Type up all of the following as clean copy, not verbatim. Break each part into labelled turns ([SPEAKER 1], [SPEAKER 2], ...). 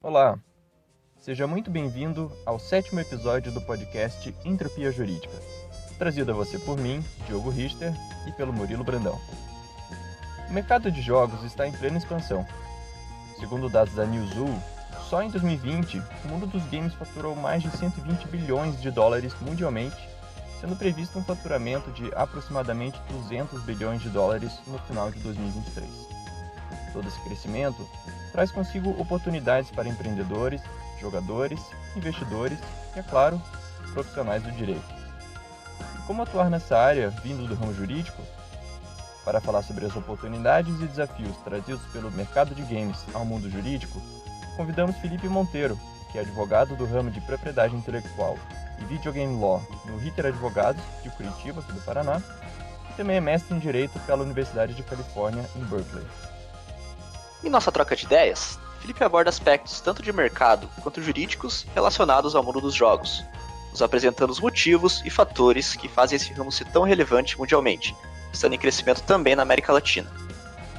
[SPEAKER 1] Olá, seja muito bem-vindo ao 7º episódio do podcast Entropia Jurídica, trazido a você por mim, Diogo Richter, e pelo Murilo Brandão. O mercado de jogos está em plena expansão. Segundo dados da Newzoo, só em 2020, o mundo dos games faturou mais de 120 bilhões de dólares mundialmente, sendo previsto um faturamento de aproximadamente 200 bilhões de dólares no final de 2023. Todo esse crescimento traz consigo oportunidades para empreendedores, jogadores, investidores e, é claro, profissionais do direito. E como atuar nessa área vindo do ramo jurídico? Para falar sobre as oportunidades e desafios trazidos pelo mercado de games ao mundo jurídico, convidamos Felipe Monteiro, que é advogado do ramo de propriedade intelectual e videogame law no Ritter Advogados, de Curitiba, aqui do Paraná, e também é mestre em Direito pela Universidade de Califórnia, em Berkeley.
[SPEAKER 2] Em nossa troca de ideias, Felipe aborda aspectos tanto de mercado quanto jurídicos relacionados ao mundo dos jogos, nos apresentando os motivos e fatores que fazem esse ramo ser tão relevante mundialmente, estando em crescimento também na América Latina.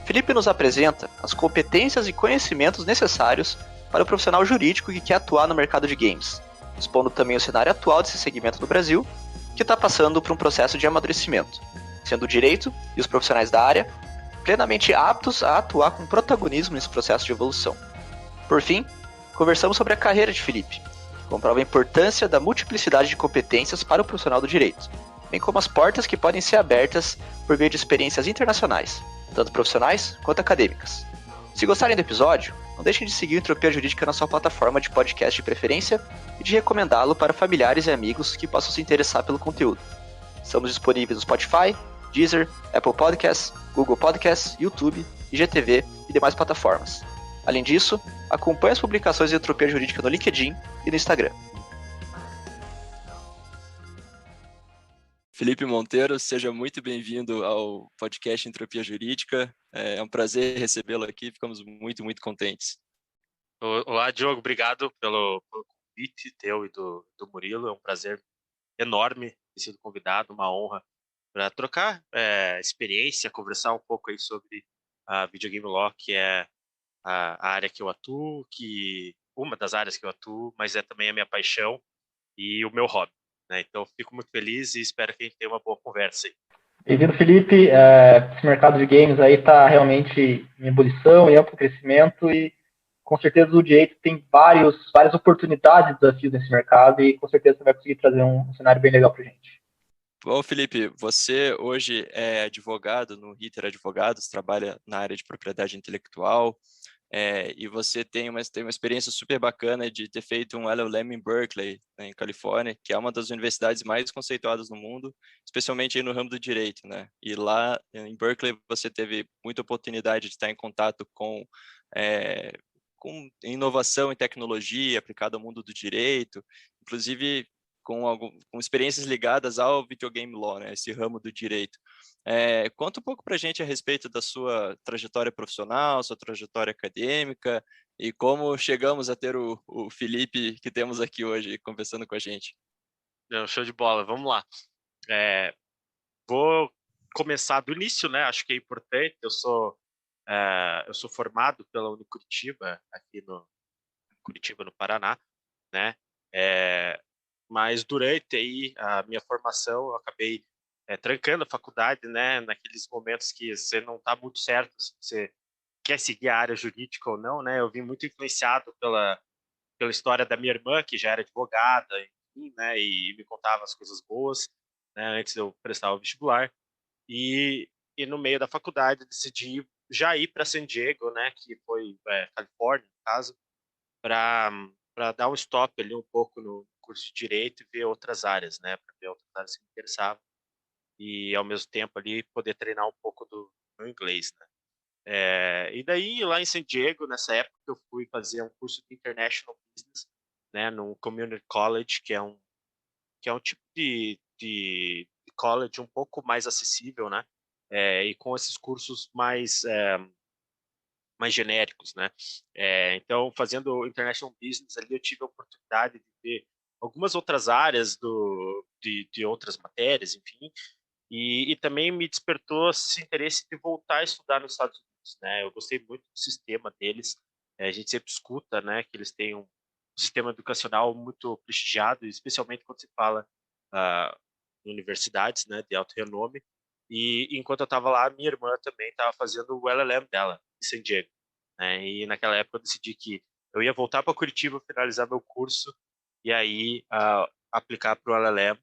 [SPEAKER 2] Felipe nos apresenta as competências e conhecimentos necessários para o profissional jurídico que quer atuar no mercado de games, expondo também o cenário atual desse segmento no Brasil, que está passando por um processo de amadurecimento, sendo o direito e os profissionais da área plenamente aptos a atuar com protagonismo nesse processo de evolução. Por fim, conversamos sobre a carreira de Felipe, que comprova a importância da multiplicidade de competências para o profissional do direito, bem como as portas que podem ser abertas por meio de experiências internacionais, tanto profissionais quanto acadêmicas. Se gostarem do episódio, não deixem de seguir o Entropia Jurídica na sua plataforma de podcast de preferência e de recomendá-lo para familiares e amigos que possam se interessar pelo conteúdo. Estamos disponíveis no Spotify, Deezer, Apple Podcasts, Google Podcasts, YouTube, IGTV e demais plataformas. Além disso, acompanhe as publicações de Entropia Jurídica no LinkedIn e no Instagram.
[SPEAKER 3] Felipe Monteiro, seja muito bem-vindo ao podcast Entropia Jurídica. É um prazer recebê-lo aqui, ficamos muito contentes.
[SPEAKER 4] Olá, Diogo, obrigado pelo convite teu e do Murilo. É um prazer enorme ter sido convidado, uma honra para trocar experiência, conversar um pouco aí sobre a videogame law, que é a área que eu atuo, uma das áreas que eu atuo, mas é também a minha paixão e o meu hobby, né? Então, fico muito feliz e espero que a gente tenha uma boa conversa aí.
[SPEAKER 5] Bem-vindo, Felipe. Esse mercado de games aí está realmente em ebulição, em amplo crescimento e com certeza o direito tem várias oportunidades e desafios nesse mercado e com certeza você vai conseguir trazer um cenário bem legal para a gente.
[SPEAKER 3] Bom, Felipe, você hoje é advogado no Ritter Advogados, trabalha na área de propriedade intelectual, e você tem uma experiência super bacana de ter feito um LLM em Berkeley, né, em Califórnia, que é uma das universidades mais conceituadas no mundo, especialmente aí no ramo do direito, né? E lá em Berkeley você teve muita oportunidade de estar em contato com inovação e tecnologia aplicada ao mundo do direito, inclusive com experiências ligadas ao videogame law, né, esse ramo do direito. Conta um pouco para a gente a respeito da sua trajetória profissional, sua trajetória acadêmica e como chegamos a ter o Felipe que temos aqui hoje conversando com a gente.
[SPEAKER 4] Show de bola, vamos lá. Vou começar do início, né? Acho que é importante. Eu sou formado pela Unicuritiba, aqui no Curitiba, no Paraná, né? Mas durante aí a minha formação, eu acabei trancando a faculdade, né? Naqueles momentos que você não está muito certo se você quer seguir a área jurídica ou não, né? Eu vim muito influenciado pela história da minha irmã, que já era advogada, enfim, né? E me contava as coisas boas, né? Antes de eu prestar o vestibular. E no meio da faculdade decidi já ir para San Diego, né? Que foi Califórnia, no caso, para dar um stop ali um pouco no curso de direito e ver outras áreas, né? Para ver outras áreas que me interessavam e ao mesmo tempo ali poder treinar um pouco do meu inglês, né? E daí lá em San Diego, nessa época eu fui fazer um curso de International Business, né? No Community College, que é um tipo de college um pouco mais acessível, né? E com esses cursos mais genéricos, né? Então, fazendo International Business ali, eu tive a oportunidade de ver algumas outras áreas de outras matérias, enfim, e também me despertou esse interesse de voltar a estudar nos Estados Unidos, né? Eu gostei muito do sistema deles, A gente sempre escuta, né, que eles têm um sistema educacional muito prestigiado, especialmente quando se fala em universidades, né, de alto renome. E enquanto eu estava lá, minha irmã também estava fazendo o LLM dela em San Diego, né? E naquela época eu decidi que eu ia voltar para Curitiba, finalizar meu curso e aí aplicar para o LLM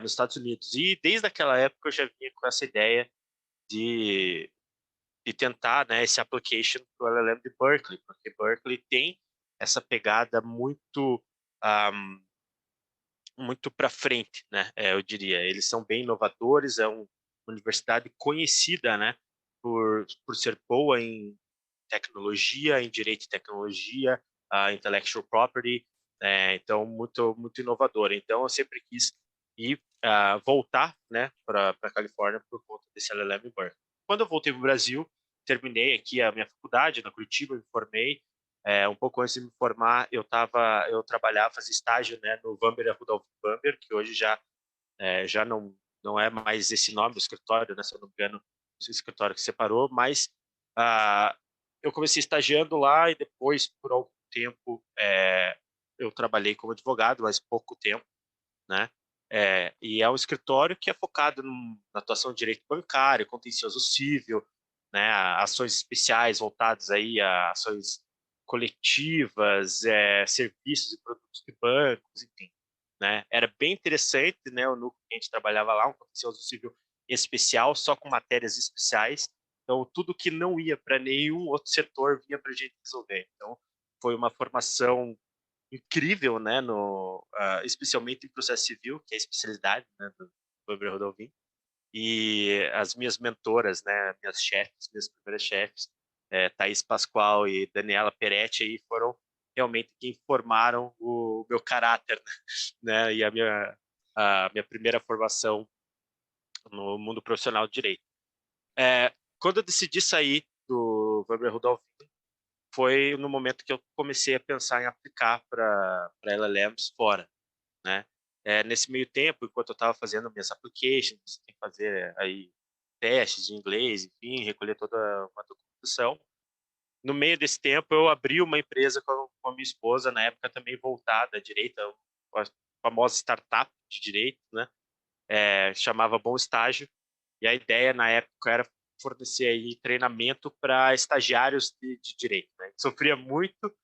[SPEAKER 4] nos Estados Unidos. E desde aquela época eu já vinha com essa ideia de tentar, né, esse application para o LLM de Berkeley, porque Berkeley tem essa pegada muito muito para frente, né? Eu diria, eles são bem inovadores, é uma universidade conhecida, né, por ser boa em tecnologia, em direito de tecnologia, intellectual property, então muito inovadora. Então eu sempre quis ir voltar, né, para a Califórnia por conta desse LLM em Berkeley. Quando eu voltei para o Brasil, terminei aqui a minha faculdade na Curitiba, me formei. Um pouco antes de me formar, eu trabalhava, fazia estágio, né, no Vamber Rudolph Vamber, que hoje já não é mais esse nome do escritório, né, se eu não me engano, o escritório que separou, mas eu comecei estagiando lá e depois, por algum tempo, eu trabalhei como advogado, mas pouco tempo, né? E é um escritório que é focado na atuação de direito bancário, contencioso civil, né? Ações especiais voltadas aí a ações coletivas, serviços e produtos de bancos, enfim. Né? Era bem interessante, né? O núcleo que a gente trabalhava lá, um contencioso civil especial, só com matérias especiais. Então, tudo que não ia para nenhum outro setor vinha para a gente resolver. Então, foi uma formação incrível, né? Especialmente em processo civil, que é a especialidade, né, do Weber Rodolfin. E as minhas mentoras, né? Minhas primeiras chefes, Thaís Pascoal e Daniela Peretti, aí foram realmente quem formaram o meu caráter, né? E a minha primeira formação no mundo profissional de direito. Quando eu decidi sair do Weber Rudolph, foi no momento que eu comecei a pensar em aplicar para LLMs fora, né? Nesse meio tempo, enquanto eu estava fazendo minhas applications, você tem que fazer aí testes de inglês, enfim, recolher toda uma documentação. No meio desse tempo, eu abri uma empresa com a minha esposa, na época também voltada à direita, a famosa startup de direito, né? Chamava Bom Estágio, e a ideia na época era fornecer aí treinamento para estagiários de direito, né? Sofria muito,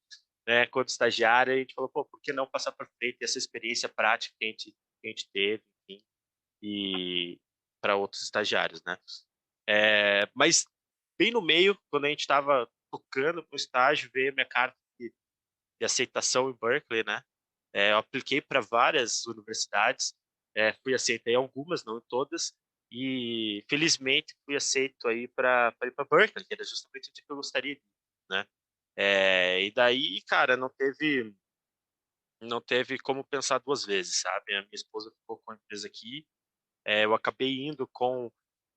[SPEAKER 4] né, quando estagiário, a gente falou, pô, por que não passar para frente essa experiência prática que a gente teve, enfim, e para outros estagiários, né? Mas bem no meio, quando a gente estava tocando para o estágio, veio minha carta de aceitação em Berkeley, né? Eu apliquei para várias universidades, fui aceito em algumas, não em todas, e felizmente fui aceito aí para ir para Berkeley, que era justamente o que eu gostaria de ir, né? E daí, cara, não teve como pensar duas vezes, sabe? A minha esposa ficou com a empresa aqui, eu acabei indo com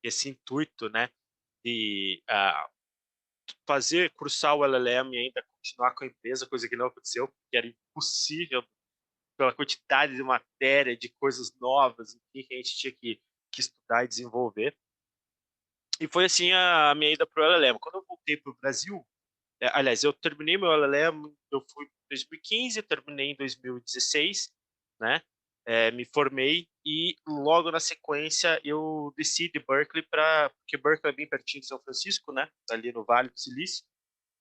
[SPEAKER 4] esse intuito, né, de cursar o LLM e ainda continuar com a empresa, coisa que não aconteceu, porque era impossível pela quantidade de matéria, de coisas novas, enfim, que a gente tinha que estudar e desenvolver. E foi assim a minha ida para o LLM. Quando eu voltei para o Brasil, aliás, eu terminei meu LLM, eu fui em 2015, terminei em 2016, né? Me formei e logo na sequência eu desci de Berkeley porque Berkeley é bem pertinho de São Francisco, né? Ali no Vale do Silício.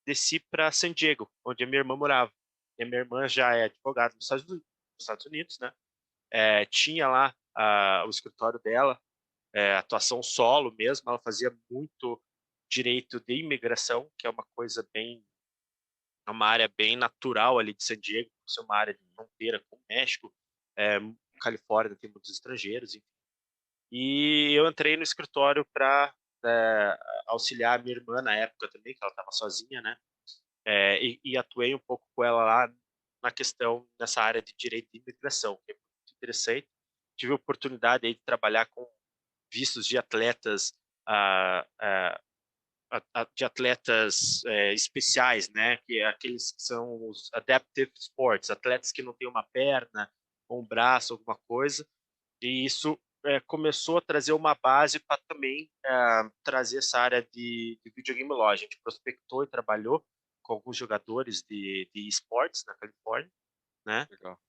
[SPEAKER 4] Desci para San Diego, onde a minha irmã morava. E a minha irmã já é advogada nos Estados Unidos, né? Tinha lá o escritório dela, atuação solo mesmo. Ela fazia muito direito de imigração, que é uma área bem natural ali de San Diego, por ser uma área de fronteira com o México, Califórnia tem muitos estrangeiros, enfim. E eu entrei no escritório para auxiliar a minha irmã na época também, que ela estava sozinha, né? E atuei um pouco com ela lá nessa área de direito de imigração, que é muito interessante. Tive a oportunidade aí de trabalhar com vistos de atletas especiais, né? Que é aqueles que são os adaptive sports, atletas que não têm uma perna ou um braço, alguma coisa. E isso começou a trazer uma base para também trazer essa área de videogame law. A gente prospectou e trabalhou com alguns jogadores de esportes na Califórnia, né?
[SPEAKER 3] Legal.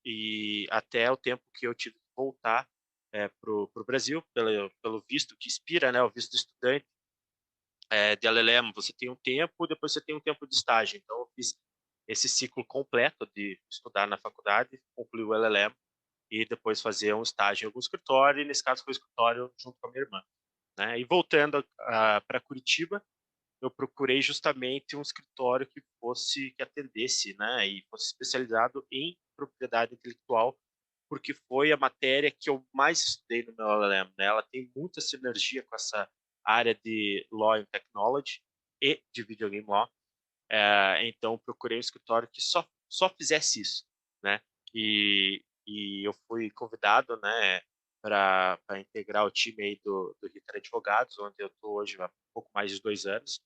[SPEAKER 4] E até o tempo que eu tive que voltar para o Brasil, pelo visto que expira, né? O visto de estudante de LLM, você tem um tempo, depois você tem um tempo de estágio. Então, eu fiz esse ciclo completo de estudar na faculdade, concluir o LLM e depois fazer um estágio em algum escritório, e nesse caso foi o escritório junto com a minha irmã. Né? E voltando para Curitiba, eu procurei justamente um escritório que atendesse, né, e fosse especializado em propriedade intelectual, porque foi a matéria que eu mais estudei no meu LLM, né? Ela tem muita sinergia com essa área de Law and Technology e de Video Game Law. Então, procurei um escritório que só fizesse isso, né? E eu fui convidado, né, para integrar o time aí do Ritter Advogados, onde eu estou hoje há pouco mais de 2 anos,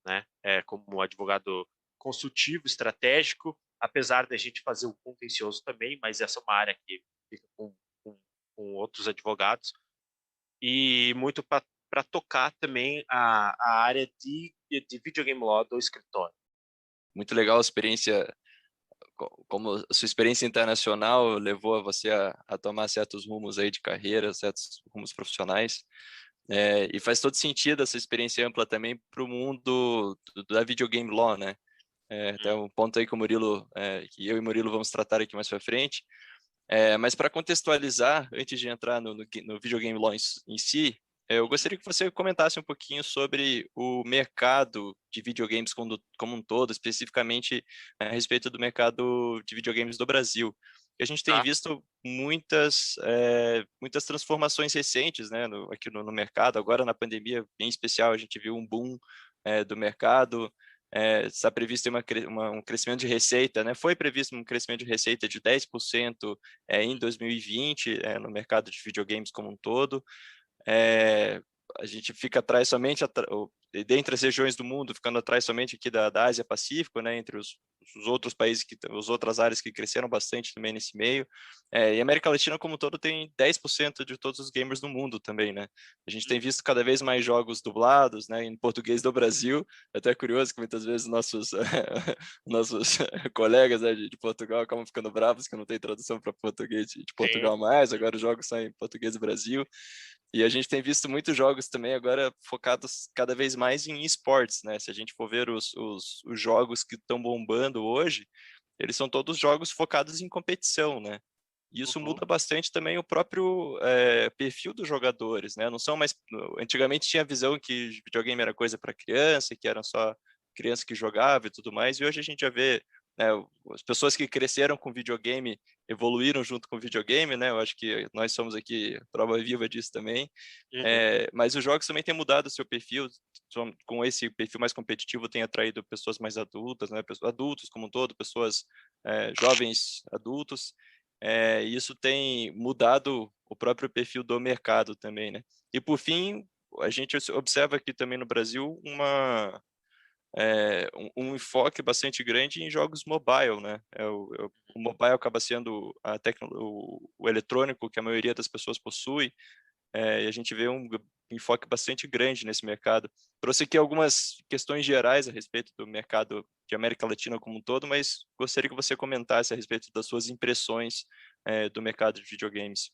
[SPEAKER 4] né? Como advogado consultivo, estratégico, apesar da gente fazer o contencioso também, mas essa é uma área que fica com outros advogados, e muito para tocar também a área de videogame law do escritório.
[SPEAKER 3] Muito legal a experiência, como a sua experiência internacional levou você a tomar certos rumos aí de carreira, certos rumos profissionais. E faz todo sentido essa experiência ampla também para o mundo da videogame law, né? Até um ponto aí que que eu e o Murilo vamos tratar aqui mais para frente. Mas para contextualizar, antes de entrar no videogame law em si, eu gostaria que você comentasse um pouquinho sobre o mercado de videogames como um todo, especificamente a respeito do mercado de videogames do Brasil. A gente tem visto muitas transformações recentes, né, aqui no mercado. Agora, na pandemia, em especial, a gente viu um boom do mercado. Está previsto um crescimento de receita, né? Foi previsto um crescimento de receita de 10% em 2020 no mercado de videogames como um todo. A gente fica atrás somente, dentre as regiões do mundo, ficando atrás somente aqui da Ásia Pacífico, né, entre os outros países, as outras áreas que cresceram bastante também nesse meio. E a América Latina como um todo tem 10% de todos os gamers do mundo também, né? A gente tem visto cada vez mais jogos dublados, né, em português do Brasil. É até curioso que muitas vezes nossos colegas, né, de Portugal acabam ficando bravos que não tem tradução para português de Portugal mais. Agora os jogos saem em português do Brasil. E a gente tem visto muitos jogos também agora focados cada vez mais em esportes, né? Se a gente for ver os jogos que estão bombando hoje, eles são todos jogos focados em competição, né? E isso muda bastante também o próprio perfil dos jogadores, né? Não são mais... Antigamente tinha a visão que videogame era coisa para criança, que eram só criança que jogava e tudo mais, e hoje a gente já vê, né, as pessoas que cresceram com videogame evoluíram junto com o videogame, né? Eu acho que nós somos aqui prova viva disso também. Mas os jogos também têm mudado o seu perfil, com esse perfil mais competitivo tem atraído pessoas mais adultas, né? Adultos como um todo, pessoas jovens adultos. E isso tem mudado o próprio perfil do mercado também, né? E por fim, a gente observa aqui também no Brasil um enfoque bastante grande em jogos mobile, né? O mobile acaba sendo o eletrônico que a maioria das pessoas possui, e a gente vê um enfoque bastante grande nesse mercado. Trouxe aqui algumas questões gerais a respeito do mercado de América Latina como um todo, mas gostaria que você comentasse a respeito das suas impressões do mercado de videogames.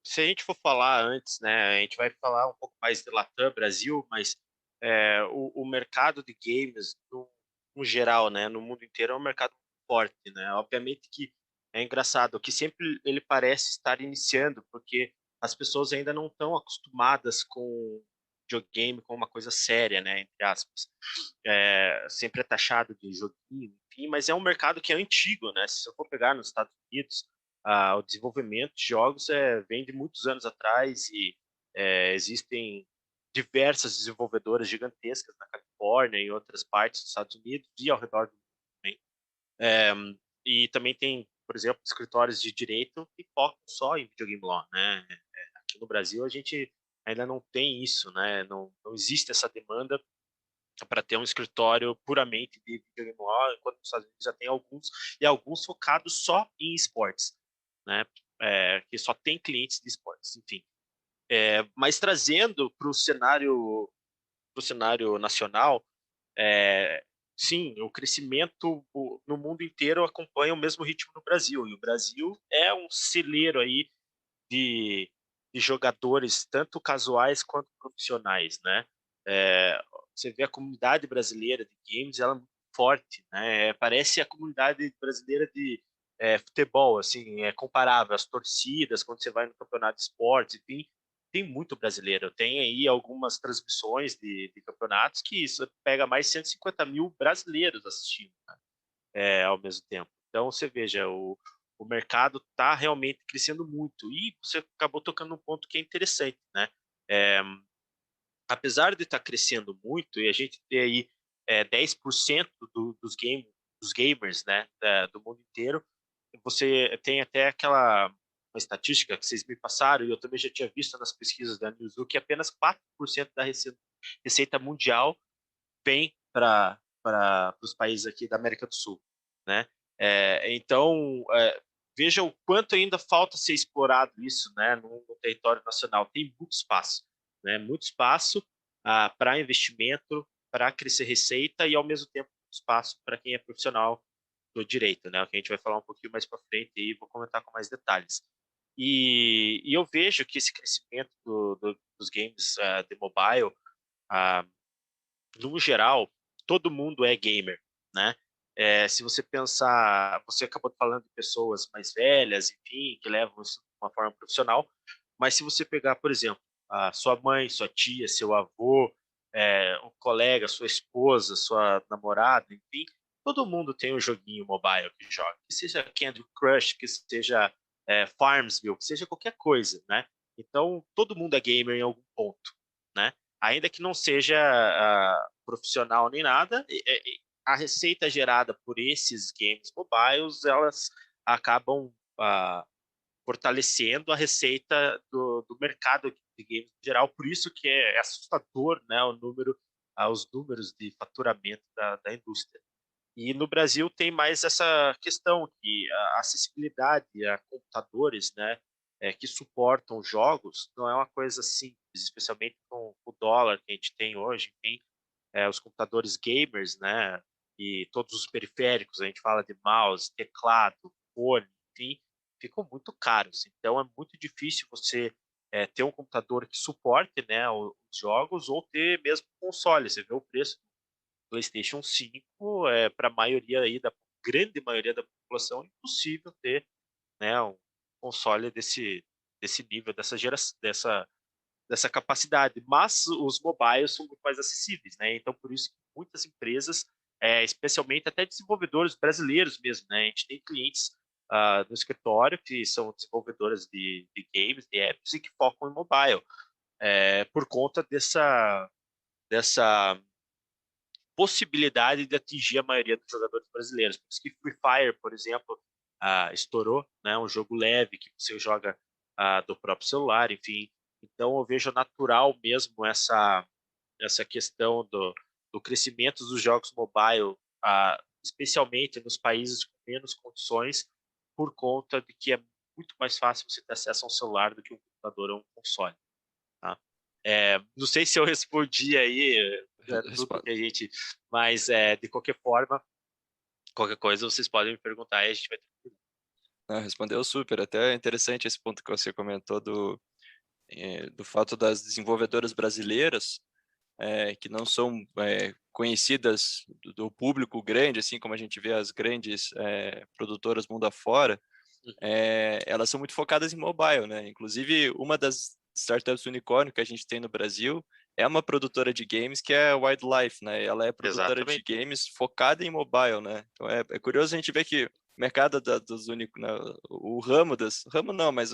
[SPEAKER 4] Se a gente for falar antes, né, a gente vai falar um pouco mais de Latam, Brasil, mas o mercado de games, no geral, né, no mundo inteiro, é um mercado forte, né? Obviamente que é engraçado, que sempre ele parece estar iniciando, porque as pessoas ainda não estão acostumadas com videogame como uma coisa séria, né, entre aspas. Sempre é taxado de joguinho, enfim, mas é um mercado que é antigo, né? Se eu for pegar nos Estados Unidos, o desenvolvimento de jogos vem de muitos anos atrás e existem diversas desenvolvedoras gigantescas na Califórnia e em outras partes dos Estados Unidos e ao redor do mundo também. E também tem, por exemplo, escritórios de direito que focam só em videogame law, né? Aqui no Brasil a gente ainda não tem isso, né? Não existe essa demanda para ter um escritório puramente de videogame law, enquanto nos Estados Unidos já tem alguns, e alguns focados só em esportes, né? Que só tem clientes de esportes, enfim. Mas trazendo para o cenário cenário nacional, sim, o crescimento no mundo inteiro acompanha o mesmo ritmo no Brasil, e o Brasil é um celeiro aí de, de jogadores, tanto casuais quanto profissionais, né? É, você vê a comunidade brasileira de games, ela é muito forte, né? Parece a comunidade brasileira de futebol, assim, é comparável às torcidas, quando você vai no campeonato de esportes, enfim, tem muito brasileiro. Tem aí algumas transmissões de campeonatos que isso pega mais de 150 mil brasileiros assistindo, né? Ao mesmo tempo. Então, você veja, o mercado está realmente crescendo muito. E você acabou tocando num ponto que é interessante, né? É, apesar de estar crescendo muito, e a gente ter aí 10% dos gamers, né, do mundo inteiro, você tem até aquela uma estatística que vocês me passaram, e eu também já tinha visto nas pesquisas da Newzoo, que apenas 4% da receita mundial vem para os países aqui da América do Sul, né? Então, veja o quanto ainda falta ser explorado isso, né, no território nacional. Tem muito espaço, né? Muito espaço para investimento, para crescer receita e, ao mesmo tempo, espaço para quem é profissional do direito, né? O que a gente vai falar um pouquinho mais para frente e vou comentar com mais detalhes. E eu vejo que esse crescimento dos games de mobile, uh, no geral, todo mundo é gamer, né? Se você pensar, você acabou falando de pessoas mais velhas, enfim, que levam isso de uma forma profissional, mas se você pegar, por exemplo, a sua mãe, sua tia, seu avô, um colega, sua esposa, sua namorada, enfim, todo mundo tem um joguinho mobile que joga, que seja Candy Crush, que seja Farmsville, que seja qualquer coisa, né? Então, todo mundo é gamer em algum ponto, né? Ainda que não seja profissional nem nada, a receita gerada por esses games mobiles, elas acabam fortalecendo a receita do mercado de games em geral, por isso que é assustador, né, os números de faturamento da indústria. E no Brasil tem mais essa questão que a acessibilidade a computadores, né, que suportam jogos, não é uma coisa simples, especialmente com o dólar que a gente tem hoje, enfim, os computadores gamers, né, e todos os periféricos, a gente fala de mouse, teclado, fone, enfim, ficam muito caros. Então é muito difícil você ter um computador que suporte, né, os jogos ou ter mesmo console. Você vê o preço PlayStation 5 para a maioria aí da grande maioria da população é impossível ter, né, um console desse nível, dessa capacidade. Mas os mobiles são muito mais acessíveis, né? Então por isso que muitas empresas, especialmente até desenvolvedores brasileiros mesmo, né? A gente tem clientes no escritório que são desenvolvedoras de games, de apps e que focam em mobile, por conta dessa possibilidade de atingir a maioria dos jogadores brasileiros. Por isso que Free Fire, por exemplo, estourou, né? Um jogo leve que você joga do próprio celular, enfim. Então eu vejo natural mesmo essa questão do crescimento dos jogos mobile, especialmente nos países com menos condições, por conta de que é muito mais fácil você ter acesso a um celular do que um computador ou um console. Tá? Não sei se eu respondi aí tudo que a gente, mas de qualquer forma, qualquer coisa vocês podem me perguntar e a gente vai ter.
[SPEAKER 3] Não, respondeu super. Até é interessante esse ponto que você comentou do fato das desenvolvedoras brasileiras que não são conhecidas do público grande, assim como a gente vê as grandes produtoras mundo afora, elas são muito focadas em mobile, né? Inclusive, uma das startups unicórnio que a gente tem no Brasil é uma produtora de games que é a Wildlife, né? Ela é produtora de games focada em mobile, né? Então é curioso a gente ver que o mercado dos o ramo não, mas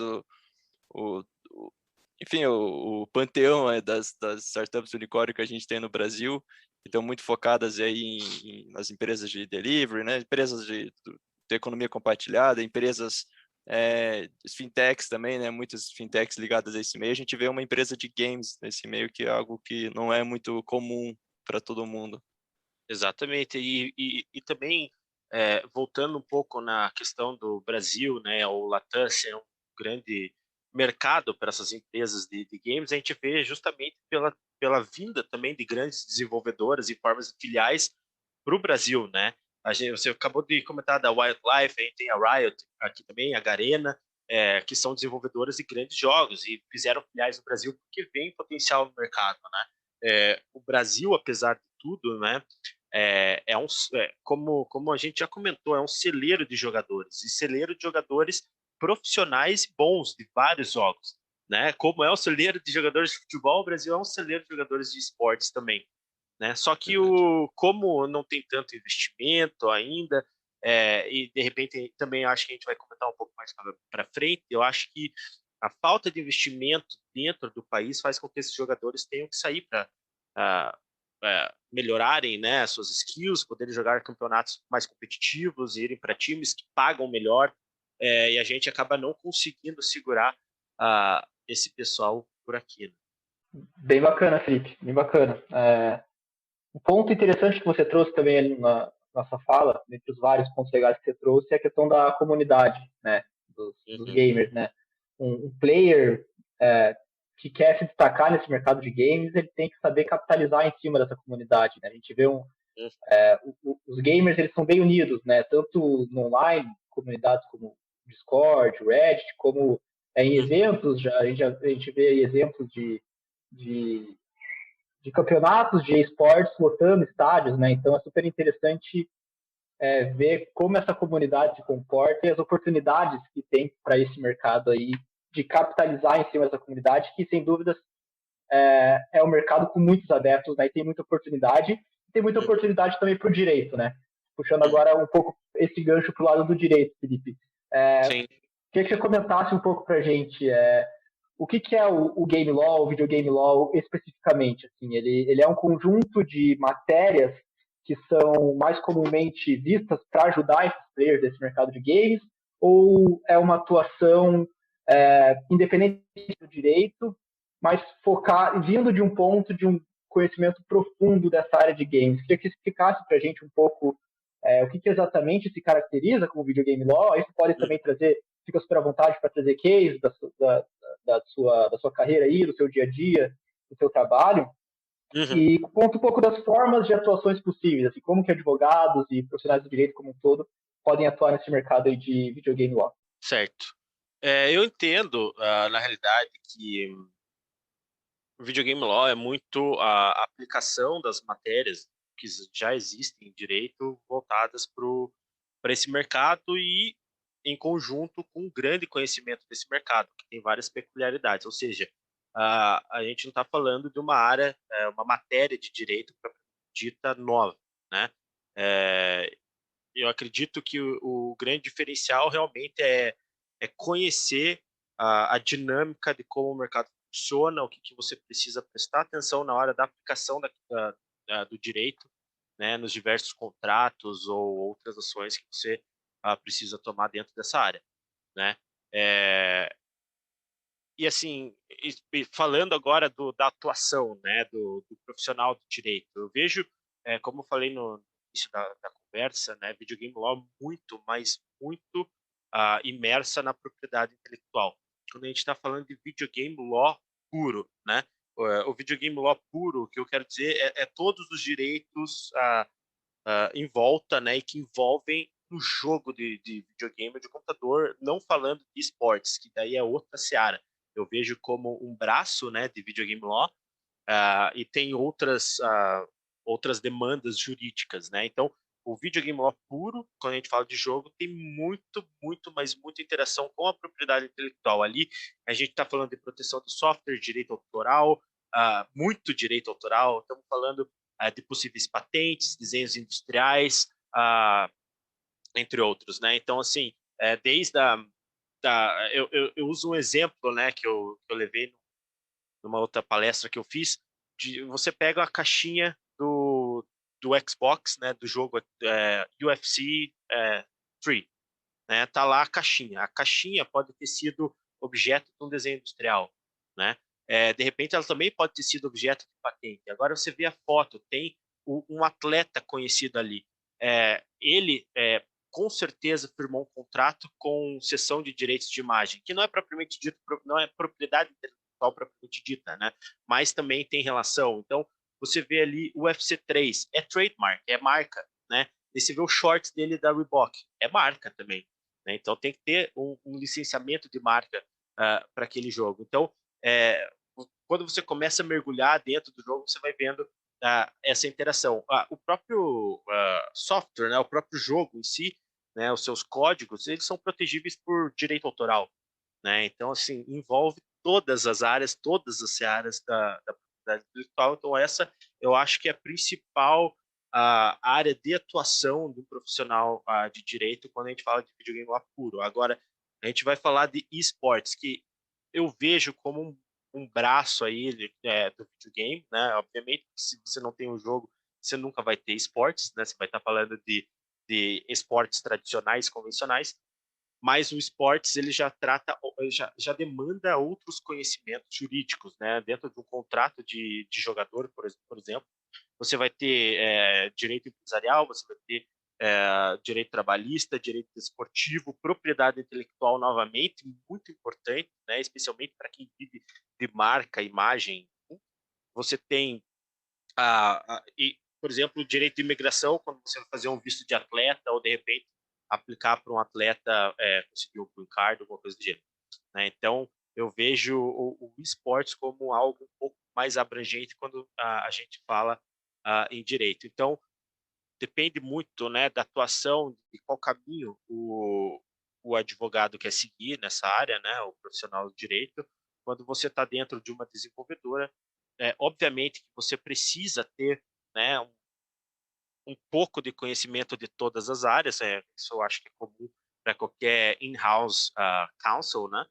[SPEAKER 3] enfim, o panteão das startups unicórnio que a gente tem no Brasil, que estão muito focadas aí nas empresas de delivery, né? Empresas de economia compartilhada, empresas fintechs também, né? Muitas fintechs ligadas a esse meio. A gente vê uma empresa de games nesse meio, que é algo que não é muito comum para todo mundo.
[SPEAKER 4] Exatamente. E também, voltando um pouco na questão do Brasil, né? O Latam ser um grande mercado para essas empresas de games, a gente vê justamente pela vinda também de grandes desenvolvedoras e formas de filiais para o Brasil, né? Você acabou de comentar da Wildlife, a gente tem a Riot aqui também, a Garena, que são desenvolvedoras de grandes jogos e fizeram filiais no Brasil porque vem potencial no mercado, né? O Brasil, apesar de tudo, né, como a gente já comentou, é um celeiro de jogadores, e celeiro de jogadores profissionais bons de vários jogos, né? Como é o celeiro de jogadores de futebol, o Brasil é um celeiro de jogadores de esportes também, né? Só que como não tem tanto investimento ainda, e de repente também acho que a gente vai comentar um pouco mais para frente, eu acho que a falta de investimento dentro do país faz com que esses jogadores tenham que sair para melhorarem, né, as suas skills, poderem jogar campeonatos mais competitivos, irem para times que pagam melhor, e a gente acaba não conseguindo segurar esse pessoal por aqui, né?
[SPEAKER 5] Bem bacana, Felipe, bem bacana. Um ponto interessante que você trouxe também ali na nossa fala, entre os vários pontos legais que você trouxe, é a questão da comunidade, né, dos gamers, né. Um player que quer se destacar nesse mercado de games, ele tem que saber capitalizar em cima dessa comunidade, né. A gente vê os gamers, eles são bem unidos, né, tanto no online, comunidades como Discord, Reddit, como em eventos, a gente vê exemplos de campeonatos de esportes lotando estádios, né? Então é super interessante ver como essa comunidade se comporta e as oportunidades que tem para esse mercado aí de capitalizar em cima dessa comunidade, que sem dúvidas é um mercado com muitos adeptos, né? E tem muita oportunidade, e tem muita oportunidade também para o direito, né? Puxando agora um pouco esse gancho para o lado do direito, Felipe.
[SPEAKER 4] Sim.
[SPEAKER 5] Queria que você comentasse um pouco para a gente o que é o game law, o videogame law especificamente. Assim, ele é um conjunto de matérias que são mais comumente vistas para ajudar esses players desse mercado de games, ou é uma atuação independente do direito, mas vindo de um ponto de um conhecimento profundo dessa área de games? Queria que você explicasse para a gente um pouco o que exatamente se caracteriza como videogame law. Aí você pode também trazer, fica super à vontade para trazer case da sua carreira aí, do seu dia a dia, do seu trabalho, e conta um pouco das formas de atuações possíveis, assim, como que advogados e profissionais do direito como um todo podem atuar nesse mercado aí de videogame law.
[SPEAKER 4] Certo. Eu entendo, na realidade, que o videogame law é muito a aplicação das matérias que já existem em direito voltadas para esse mercado e em conjunto com um grande conhecimento desse mercado, que tem várias peculiaridades. Ou seja, a gente não está falando de uma área, uma matéria de direito dita nova, né? Eu acredito que o grande diferencial realmente é conhecer a dinâmica de como o mercado funciona, o que você precisa prestar atenção na hora da aplicação do direito, né, nos diversos contratos ou outras ações que você precisa tomar dentro dessa área, né? E assim, falando agora da atuação, né, do profissional do direito, eu vejo, como eu falei no início da conversa, né, videogame law muito, mas muito imersa na propriedade intelectual. Quando a gente está falando de videogame law puro, né, o videogame law puro, o que eu quero dizer é todos os direitos em volta, né, e que envolvem o jogo de videogame ou de computador, não falando de esportes, que daí é outra seara. Eu vejo como um braço, né, de videogame law, e tem outras demandas jurídicas, né? Então, o videogame law puro, quando a gente fala de jogo, tem muito, mas muita interação com a propriedade intelectual. Ali, a gente está falando de proteção do software, direito autoral, muito direito autoral, estamos falando de possíveis patentes, desenhos industriais, entre outros, né? Então, assim, desde eu uso um exemplo, né, que eu levei numa outra palestra que eu fiz, você pega a caixinha do Xbox, né, do jogo UFC 3, né, tá lá a caixinha pode ter sido objeto de um desenho industrial, né, de repente ela também pode ter sido objeto de patente. Agora você vê a foto, tem um atleta conhecido ali, ele com certeza firmou um contrato com cessão de direitos de imagem, que não é propriamente dito, não é propriedade intelectual propriamente dita, né? Mas também tem relação. Então, você vê ali o UFC 3, é trademark, é marca, né? E você vê o shorts dele da Reebok, é marca também, né? Então, tem que ter um licenciamento de marca para aquele jogo. Então, quando você começa a mergulhar dentro do jogo, você vai vendo essa interação. O próprio software, né, o próprio jogo em si, né, os seus códigos, eles são protegíveis por direito autoral, né? Então, assim, envolve todas as áreas, todas as áreas da propriedade intelectual. Então, essa eu acho que é a principal área de atuação do profissional de direito quando a gente fala de videogame lá puro. Agora, a gente vai falar de esportes, que eu vejo como um braço aí do videogame, né? Obviamente, se você não tem um jogo, você nunca vai ter esportes, né? Você vai estar falando de esportes tradicionais, convencionais, mas o esportes ele já trata, já demanda outros conhecimentos jurídicos, né? Dentro de um contrato de jogador, por exemplo, você vai ter direito empresarial, você vai ter direito trabalhista, direito desportivo, propriedade intelectual, novamente, muito importante, né? Especialmente para quem vive de marca, imagem. Você tem, por exemplo, o direito de imigração, quando você vai fazer um visto de atleta, ou de repente aplicar para um atleta conseguir um green card, alguma coisa do gênero, né? Então, eu vejo o esportes como algo um pouco mais abrangente quando a gente fala em direito. Então, depende muito, né, da atuação, de qual caminho o advogado quer seguir nessa área, né, o profissional do direito. Quando você está dentro de uma desenvolvedora, obviamente que você precisa ter, né, um pouco de conhecimento de todas as áreas, isso eu acho que é comum para qualquer in-house counsel, né?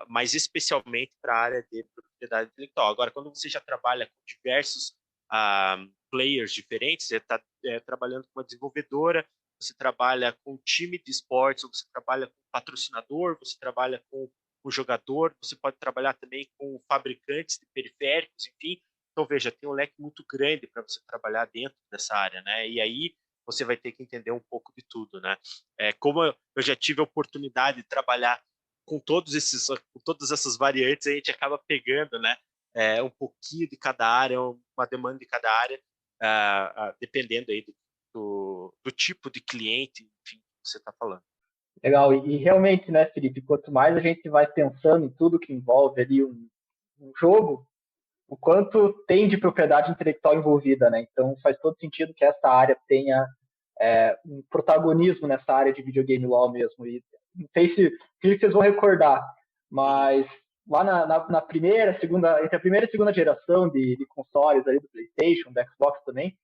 [SPEAKER 4] Mas especialmente para a área de propriedade intelectual. Agora, quando você já trabalha com diversos players diferentes, você está trabalhando com uma desenvolvedora, você trabalha com um time de esportes, você trabalha com patrocinador, você trabalha com o jogador, você pode trabalhar também com fabricantes de periféricos, enfim. Então, veja, tem um leque muito grande para você trabalhar dentro dessa área, né? E aí você vai ter que entender um pouco de tudo, né? Como eu já tive a oportunidade de trabalhar com todas essas variantes, a gente acaba pegando, né? Um pouquinho de cada área, uma demanda de cada área, dependendo aí do tipo de cliente, enfim, que você está falando.
[SPEAKER 5] Legal, e realmente, né, Felipe, quanto mais a gente vai pensando em tudo que envolve ali um jogo, o quanto tem de propriedade intelectual envolvida, né? Então faz todo sentido que essa área tenha um protagonismo nessa área de videogame law mesmo. E não sei se vocês vão recordar, mas lá na primeira, segunda, entre a primeira e segunda geração de consoles ali do PlayStation, do Xbox também,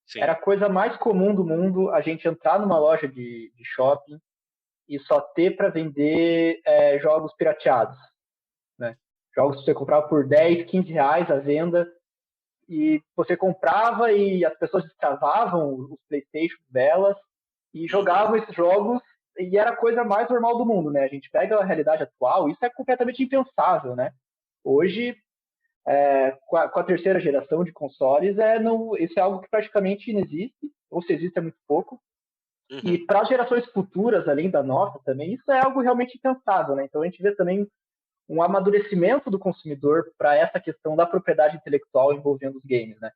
[SPEAKER 5] sim, era a coisa mais comum do mundo a gente entrar numa loja de shopping e só ter para vender jogos pirateados, né? Jogos que você comprava por 10, 15 reais à venda, e você comprava e as pessoas destravavam os PlayStation delas e jogavam esses jogos, e era a coisa mais normal do mundo, né? A gente pega a realidade atual, isso é completamente impensável, né? Hoje, com a terceira geração de consoles, isso é algo que praticamente não existe, ou se existe é muito pouco. E para as gerações futuras, além da nossa também, isso é algo realmente impensável, né? Então a gente vê também um amadurecimento do consumidor para essa questão da propriedade intelectual envolvendo os games, né?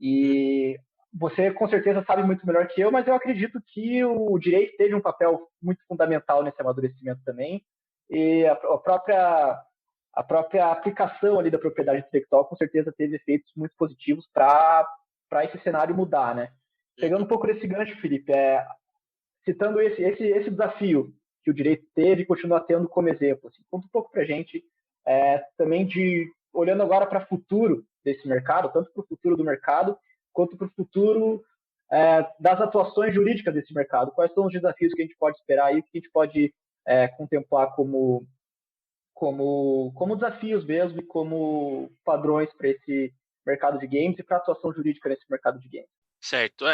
[SPEAKER 5] E você com certeza sabe muito melhor que eu, mas eu acredito que o direito teve um papel muito fundamental nesse amadurecimento também, e a própria aplicação ali da propriedade intelectual com certeza teve efeitos muito positivos para esse cenário mudar, né? Pegando um pouco desse gancho, Felipe, citando esse desafio que o direito teve e continua tendo como exemplo. Assim, conta um pouco para a gente também olhando agora para o futuro desse mercado, tanto para o futuro do mercado, quanto para o futuro das atuações jurídicas desse mercado. Quais são os desafios que a gente pode esperar e que a gente pode contemplar como desafios mesmo e como padrões para esse mercado de games e para a atuação jurídica nesse mercado de games?
[SPEAKER 4] Certo.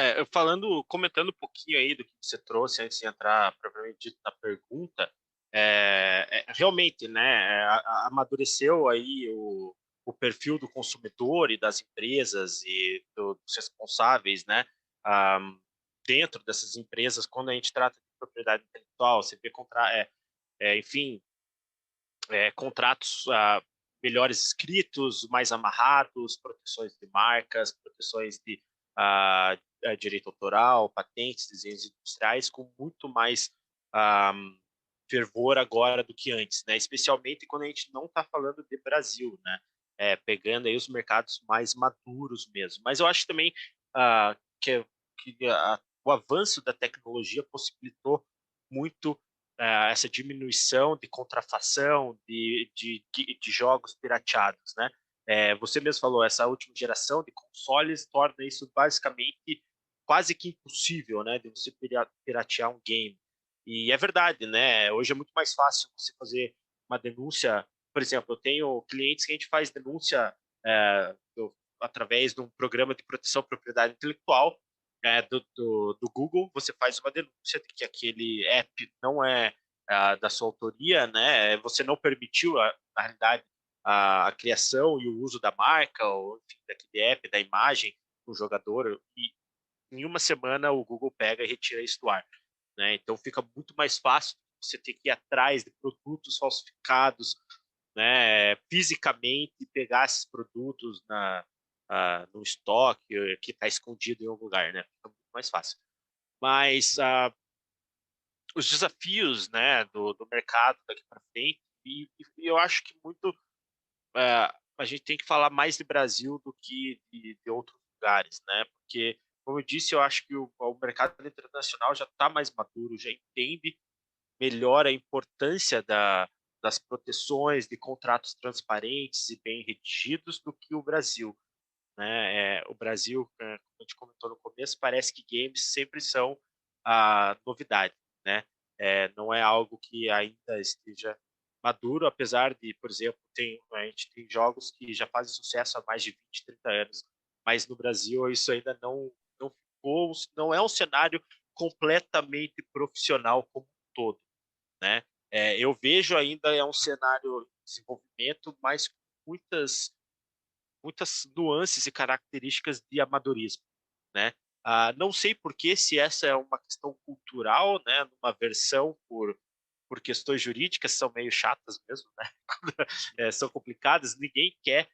[SPEAKER 4] Comentando um pouquinho aí do que você trouxe antes de entrar propriamente dito na pergunta, realmente, né, amadureceu aí o perfil do consumidor e das empresas e dos responsáveis, né, dentro dessas empresas quando a gente trata de propriedade intelectual. Você vê enfim, contratos melhores escritos, mais amarrados, proteções de marcas, proteções de direito autoral, patentes, desenhos industriais, com muito mais fervor agora do que antes, né? Especialmente quando a gente não está falando de Brasil, né? Pegando aí os mercados mais maduros mesmo. Mas eu acho também que o avanço da tecnologia possibilitou muito essa diminuição de contrafação de jogos pirateados, né? Você mesmo falou, essa última geração de consoles torna isso basicamente quase que impossível, né, de você piratear um game. E é verdade, né? Hoje é muito mais fácil você fazer uma denúncia. Por exemplo, eu tenho clientes que a gente faz denúncia através de um programa de proteção à propriedade intelectual do Google. Você faz uma denúncia de que aquele app não é da sua autoria, né? Você não permitiu, na realidade, a criação e o uso da marca, ou enfim, daquele app, da imagem do jogador, e em uma semana o Google pega e retira isso do ar, né? Então fica muito mais fácil você ter que ir atrás de produtos falsificados, né, fisicamente, pegar esses produtos no estoque que está escondido em algum lugar, né? Fica muito mais fácil. Mas os desafios, né, do mercado daqui para frente, e eu acho que muito a gente tem que falar mais de Brasil do que de outros lugares, né? Porque, como eu disse, eu acho que o mercado internacional já está mais maduro, já entende melhor a importância das proteções de contratos transparentes e bem redigidos do que o Brasil, né? O Brasil, como a gente comentou no começo, parece que games sempre são a novidade, né? Não é algo que ainda esteja maduro, apesar de, por exemplo, a gente tem jogos que já fazem sucesso há mais de 20, 30 anos, mas no Brasil isso ainda não ficou, não é um cenário completamente profissional como um todo, né? Eu vejo ainda um cenário de desenvolvimento, mas com muitas nuances e características de amadorismo, né? Não sei por que, se essa é uma questão cultural, né? Numa versão por questões jurídicas, são meio chatas mesmo, né? São complicadas, ninguém quer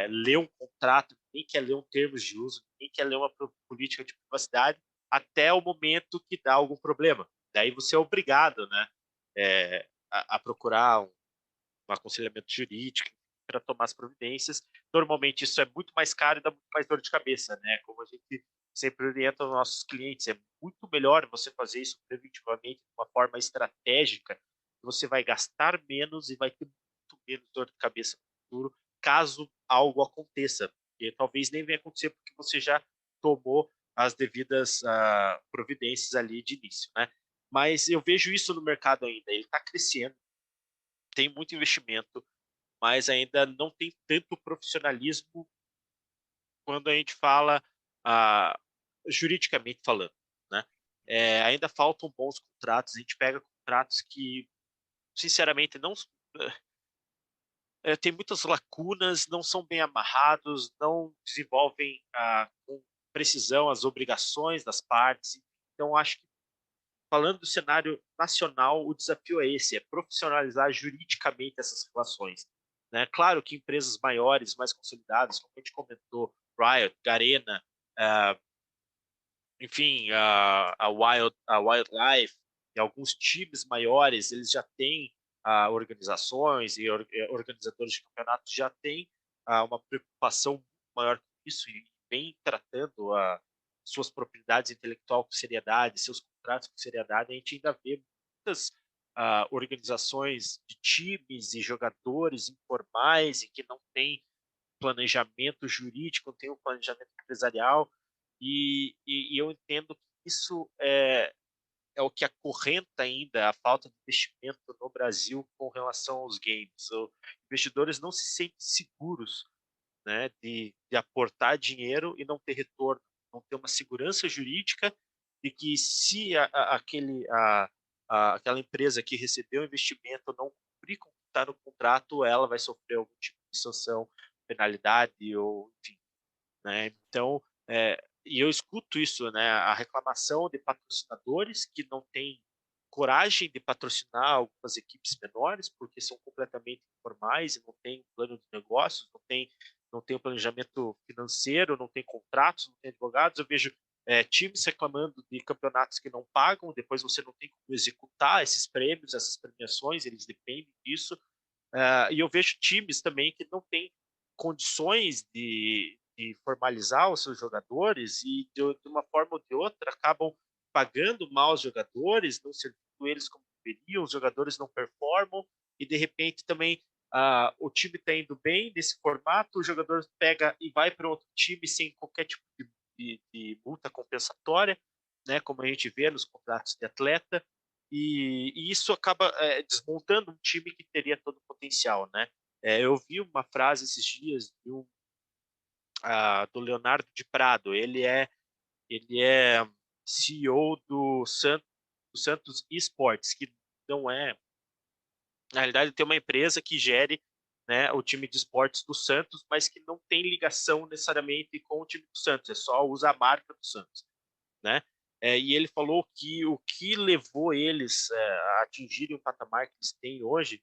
[SPEAKER 4] ler um contrato, ninguém quer ler um termos de uso, ninguém quer ler uma política de privacidade até o momento que dá algum problema. Daí você é obrigado, né, a procurar um aconselhamento jurídico para tomar as providências. Normalmente isso é muito mais caro e dá muito mais dor de cabeça, né? Como a gente sempre orienta os nossos clientes, é muito melhor você fazer isso preventivamente de uma forma estratégica, você vai gastar menos e vai ter muito menos dor de cabeça no futuro, caso algo aconteça. E talvez nem venha acontecer porque você já tomou as devidas providências ali de início, né? Mas eu vejo isso no mercado ainda, ele está crescendo, tem muito investimento, mas ainda não tem tanto profissionalismo quando a gente fala juridicamente falando, né? Ainda faltam bons contratos, a gente pega contratos que, sinceramente, não tem muitas lacunas, não são bem amarrados, não desenvolvem com precisão as obrigações das partes. Então, acho que, falando do cenário nacional, o desafio é esse, é profissionalizar juridicamente essas relações, né? Claro que empresas maiores, mais consolidadas, como a gente comentou, Riot, Garena, enfim, a Wildlife e alguns times maiores, eles já têm organizações e organizadores de campeonatos já têm uma preocupação maior com isso e vem tratando suas propriedades intelectuais com seriedade, seus contratos com seriedade. A gente ainda vê muitas organizações de times e jogadores informais e que não têm planejamento jurídico, não tem um planejamento empresarial, e eu entendo que isso é o que acorrenta ainda a falta de investimento no Brasil com relação aos games. Os investidores não se sentem seguros, né, de aportar dinheiro e não ter retorno, não ter uma segurança jurídica de que, se aquela empresa que recebeu o investimento não cumprir com o que está no contrato, ela vai sofrer algum tipo de sanção, penalidade, ou enfim, né? Então, e eu escuto isso, né, a reclamação de patrocinadores que não têm coragem de patrocinar algumas equipes menores, porque são completamente informais e não tem plano de negócios, não tem um planejamento financeiro, não tem contratos, não tem advogados. Eu vejo times reclamando de campeonatos que não pagam, depois você não tem como executar esses prêmios, essas premiações, eles dependem disso. E eu vejo times também que não têm condições de formalizar os seus jogadores e, de uma forma ou de outra, acabam pagando mal os jogadores, não servindo eles como deveriam, os jogadores não performam e, de repente, também o time está indo bem nesse formato, o jogador pega e vai para outro time sem qualquer tipo de multa compensatória, né, como a gente vê nos contratos de atleta, e isso acaba desmontando um time que teria todo o potencial, né? Eu vi uma frase esses dias do Leonardo de Prado. Ele é CEO do Santos Esportes, que não é, na realidade, tem uma empresa que gere, né, o time de esportes do Santos, mas que não tem ligação necessariamente com o time do Santos, é só usa a marca do Santos, né? E ele falou que o que levou eles a atingirem o patamar que eles têm hoje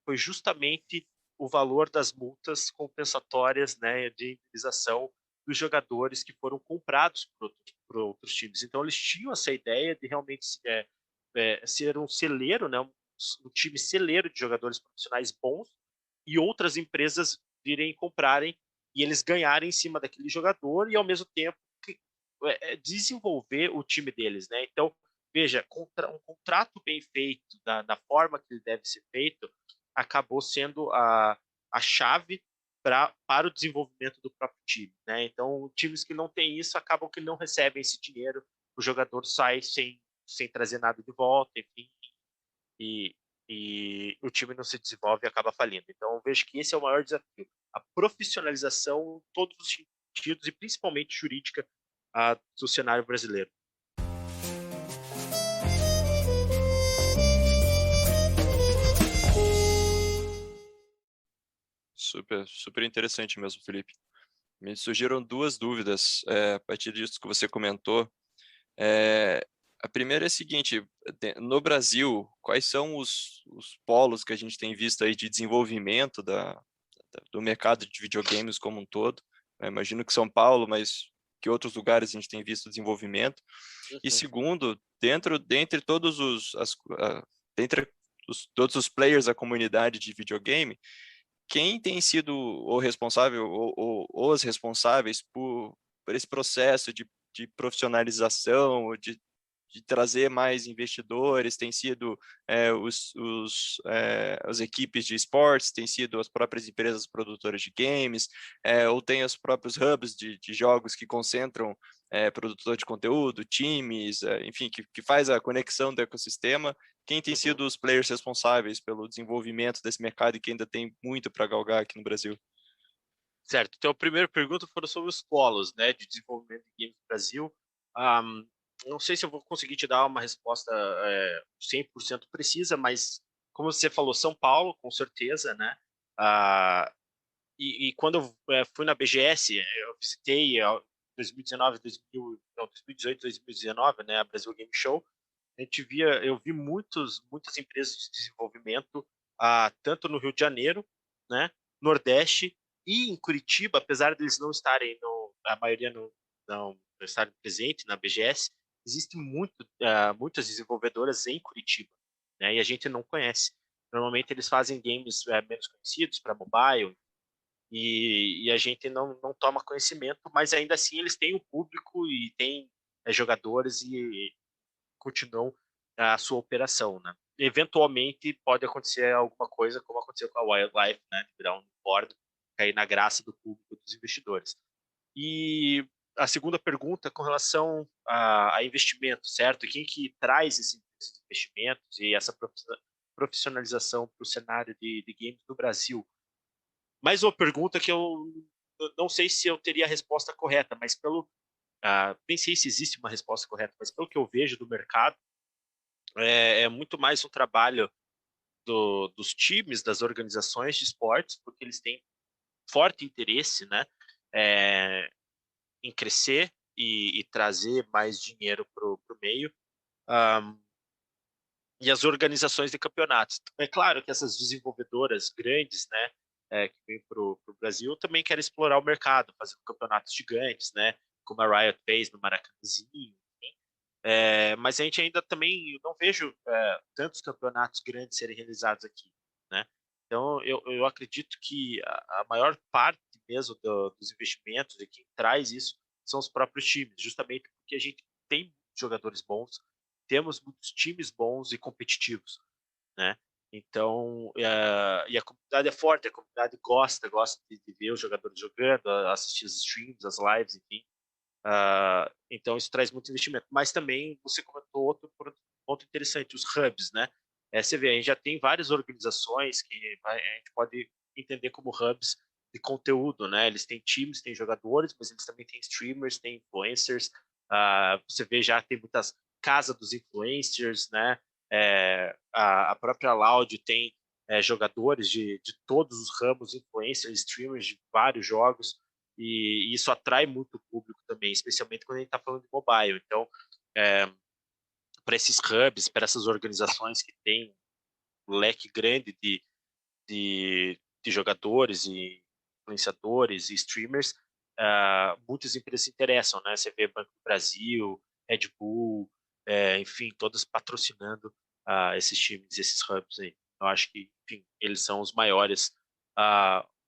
[SPEAKER 4] foi justamente o valor das multas compensatórias, né, de indenização dos jogadores que foram comprados por outros times. Então eles tinham essa ideia de realmente ser um celeiro, né, um time celeiro de jogadores profissionais bons, e outras empresas virem comprarem e eles ganharem em cima daquele jogador e ao mesmo tempo desenvolver o time deles, né? Então, veja, um contrato bem feito, da forma que ele deve ser feito, acabou sendo a chave para o desenvolvimento do próprio time, né? Então, times que não têm isso acabam que não recebem esse dinheiro, o jogador sai sem trazer nada de volta, enfim, e o time não se desenvolve e acaba falindo. Então, eu vejo que esse é o maior desafio, a profissionalização em todos os sentidos e principalmente jurídica do cenário brasileiro.
[SPEAKER 3] Super interessante mesmo, Felipe. Me surgiram duas dúvidas a partir disso que você comentou. A primeira é a seguinte: no Brasil, quais são os polos que a gente tem visto aí de desenvolvimento do mercado de videogames como um todo? Eu imagino que São Paulo, mas que outros lugares a gente tem visto desenvolvimento? E segundo, dentre todos todos os players da comunidade de videogame, quem tem sido o responsável ou os responsáveis por esse processo de profissionalização, de trazer mais investidores? Tem sido as equipes de esportes, tem sido as próprias empresas produtoras de games, ou tem os próprios hubs de jogos que concentram produtor de conteúdo, times, enfim, que faz a conexão do ecossistema. Quem tem sido os players responsáveis pelo desenvolvimento desse mercado e que ainda tem muito para galgar aqui no Brasil?
[SPEAKER 4] Certo. Então, a primeira pergunta foi sobre os polos, né, de desenvolvimento de games no Brasil. Não sei se eu vou conseguir te dar uma resposta 100% precisa, mas como você falou, São Paulo, com certeza, né? E quando eu fui na BGS, eu visitei 2019, 2018, 2019, né, a Brasil Game Show. Eu vi muitas empresas de desenvolvimento, tanto no Rio de Janeiro, né, Nordeste e em Curitiba, apesar de eles não estarem, a maioria não estarem presente na BGS, existem muitas desenvolvedoras em Curitiba, né, e a gente não conhece. Normalmente eles fazem games menos conhecidos para mobile, e a gente não toma conhecimento, mas ainda assim eles têm o público e têm jogadores e continuam a sua operação, né? Eventualmente pode acontecer alguma coisa como aconteceu com a Wildlife, né? De virar um unicórnio, cair na graça do público dos investidores. E a segunda pergunta com relação a investimento, certo? E quem que traz esses investimentos e essa profissionalização para o cenário de games no Brasil? Mais uma pergunta que eu não sei se eu teria a resposta correta, mas nem sei se existe uma resposta correta, mas pelo que eu vejo do mercado, é muito mais um trabalho dos times, das organizações de esportes, porque eles têm forte interesse, né, em crescer e trazer mais dinheiro para o meio. e as organizações de campeonatos. É claro que essas desenvolvedoras grandes, né, que vêm para o Brasil, também querem explorar o mercado, fazendo campeonatos gigantes, né, como a Riot fez no Maracanãzinho. Mas a gente ainda também não vejo tantos campeonatos grandes serem realizados aqui, né? Então eu acredito que a maior parte mesmo dos investimentos e quem traz isso são os próprios times, justamente porque a gente tem jogadores bons, temos muitos times bons e competitivos, né? Então, e a comunidade é forte, a comunidade gosta de ver os jogadores jogando, assistir os streams, as lives, enfim. Então, isso traz muito investimento. Mas também, você comentou outro ponto interessante, os hubs, né? Você vê, a gente já tem várias organizações que a gente pode entender como hubs de conteúdo, né? Eles têm times, têm jogadores, mas eles também têm streamers, têm influencers. Você vê, já tem muitas casas dos influencers, né? A própria Loud tem jogadores de todos os ramos, influencers, streamers de vários jogos, e isso atrai muito o público também, especialmente quando a gente está falando de mobile. Então, para esses hubs, para essas organizações que têm um leque grande de jogadores e influenciadores e streamers, muitas empresas se interessam, né? Você vê Banco do Brasil, Red Bull, enfim, todas patrocinando esses times, esses hubs aí. Eu acho que, enfim, eles são os maiores,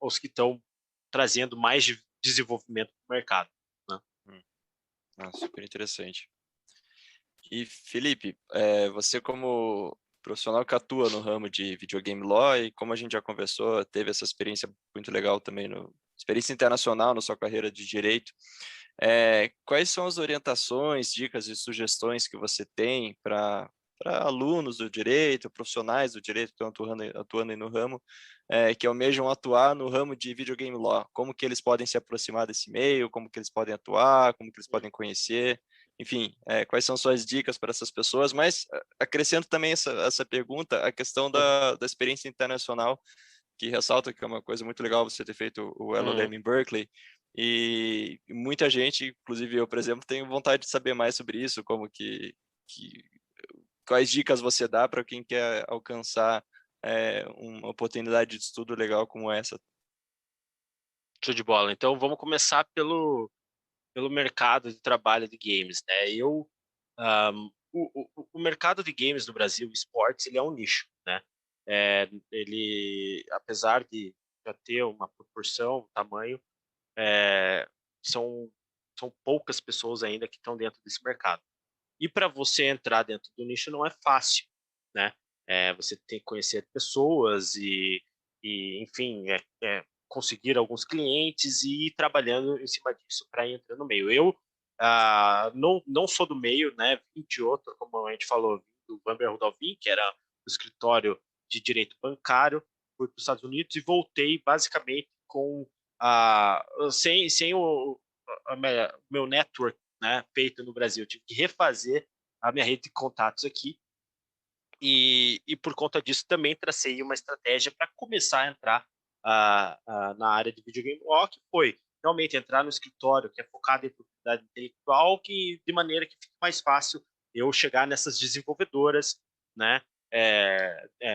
[SPEAKER 4] os que estão trazendo mais desenvolvimento para o mercado, né?
[SPEAKER 3] Super interessante. E, Felipe, você como profissional que atua no ramo de videogame law, e como a gente já conversou, teve essa experiência muito legal também, experiência internacional na sua carreira de direito, quais são as orientações, dicas e sugestões que você tem para alunos do direito, profissionais do direito que estão atuando aí no ramo, que almejam atuar no ramo de videogame law? Como que eles podem se aproximar desse meio, como que eles podem atuar, como que eles podem conhecer? Enfim, quais são suas dicas para essas pessoas? Mas acrescento também essa pergunta, a questão da experiência internacional, que ressalta que é uma coisa muito legal você ter feito o LLM em Berkeley, e muita gente, inclusive eu, por exemplo, tenho vontade de saber mais sobre isso, como quais dicas você dá para quem quer alcançar uma oportunidade de estudo legal como essa.
[SPEAKER 4] Show de bola. Então, vamos começar pelo mercado de trabalho de games, né? O mercado de games no Brasil, esportes, ele é um nicho, né? Ele, apesar de já ter uma proporção, um tamanho, são poucas pessoas ainda que estão dentro desse mercado. E para você entrar dentro do nicho não é fácil, né? Você tem que conhecer pessoas e enfim, conseguir alguns clientes e ir trabalhando em cima disso para entrar no meio. Eu não sou do meio, né? Vim de outro, como a gente falou, vim do Bamber Rudolphin, que era o escritório de direito bancário, fui para os Estados Unidos e voltei basicamente com sem o meu network, né, feito no Brasil. Eu tive que refazer a minha rede de contatos aqui e por conta disso também tracei uma estratégia para começar a entrar na área de videogame law, que foi realmente entrar no escritório que é focado em propriedade intelectual, que de maneira que fique mais fácil eu chegar nessas desenvolvedoras, né,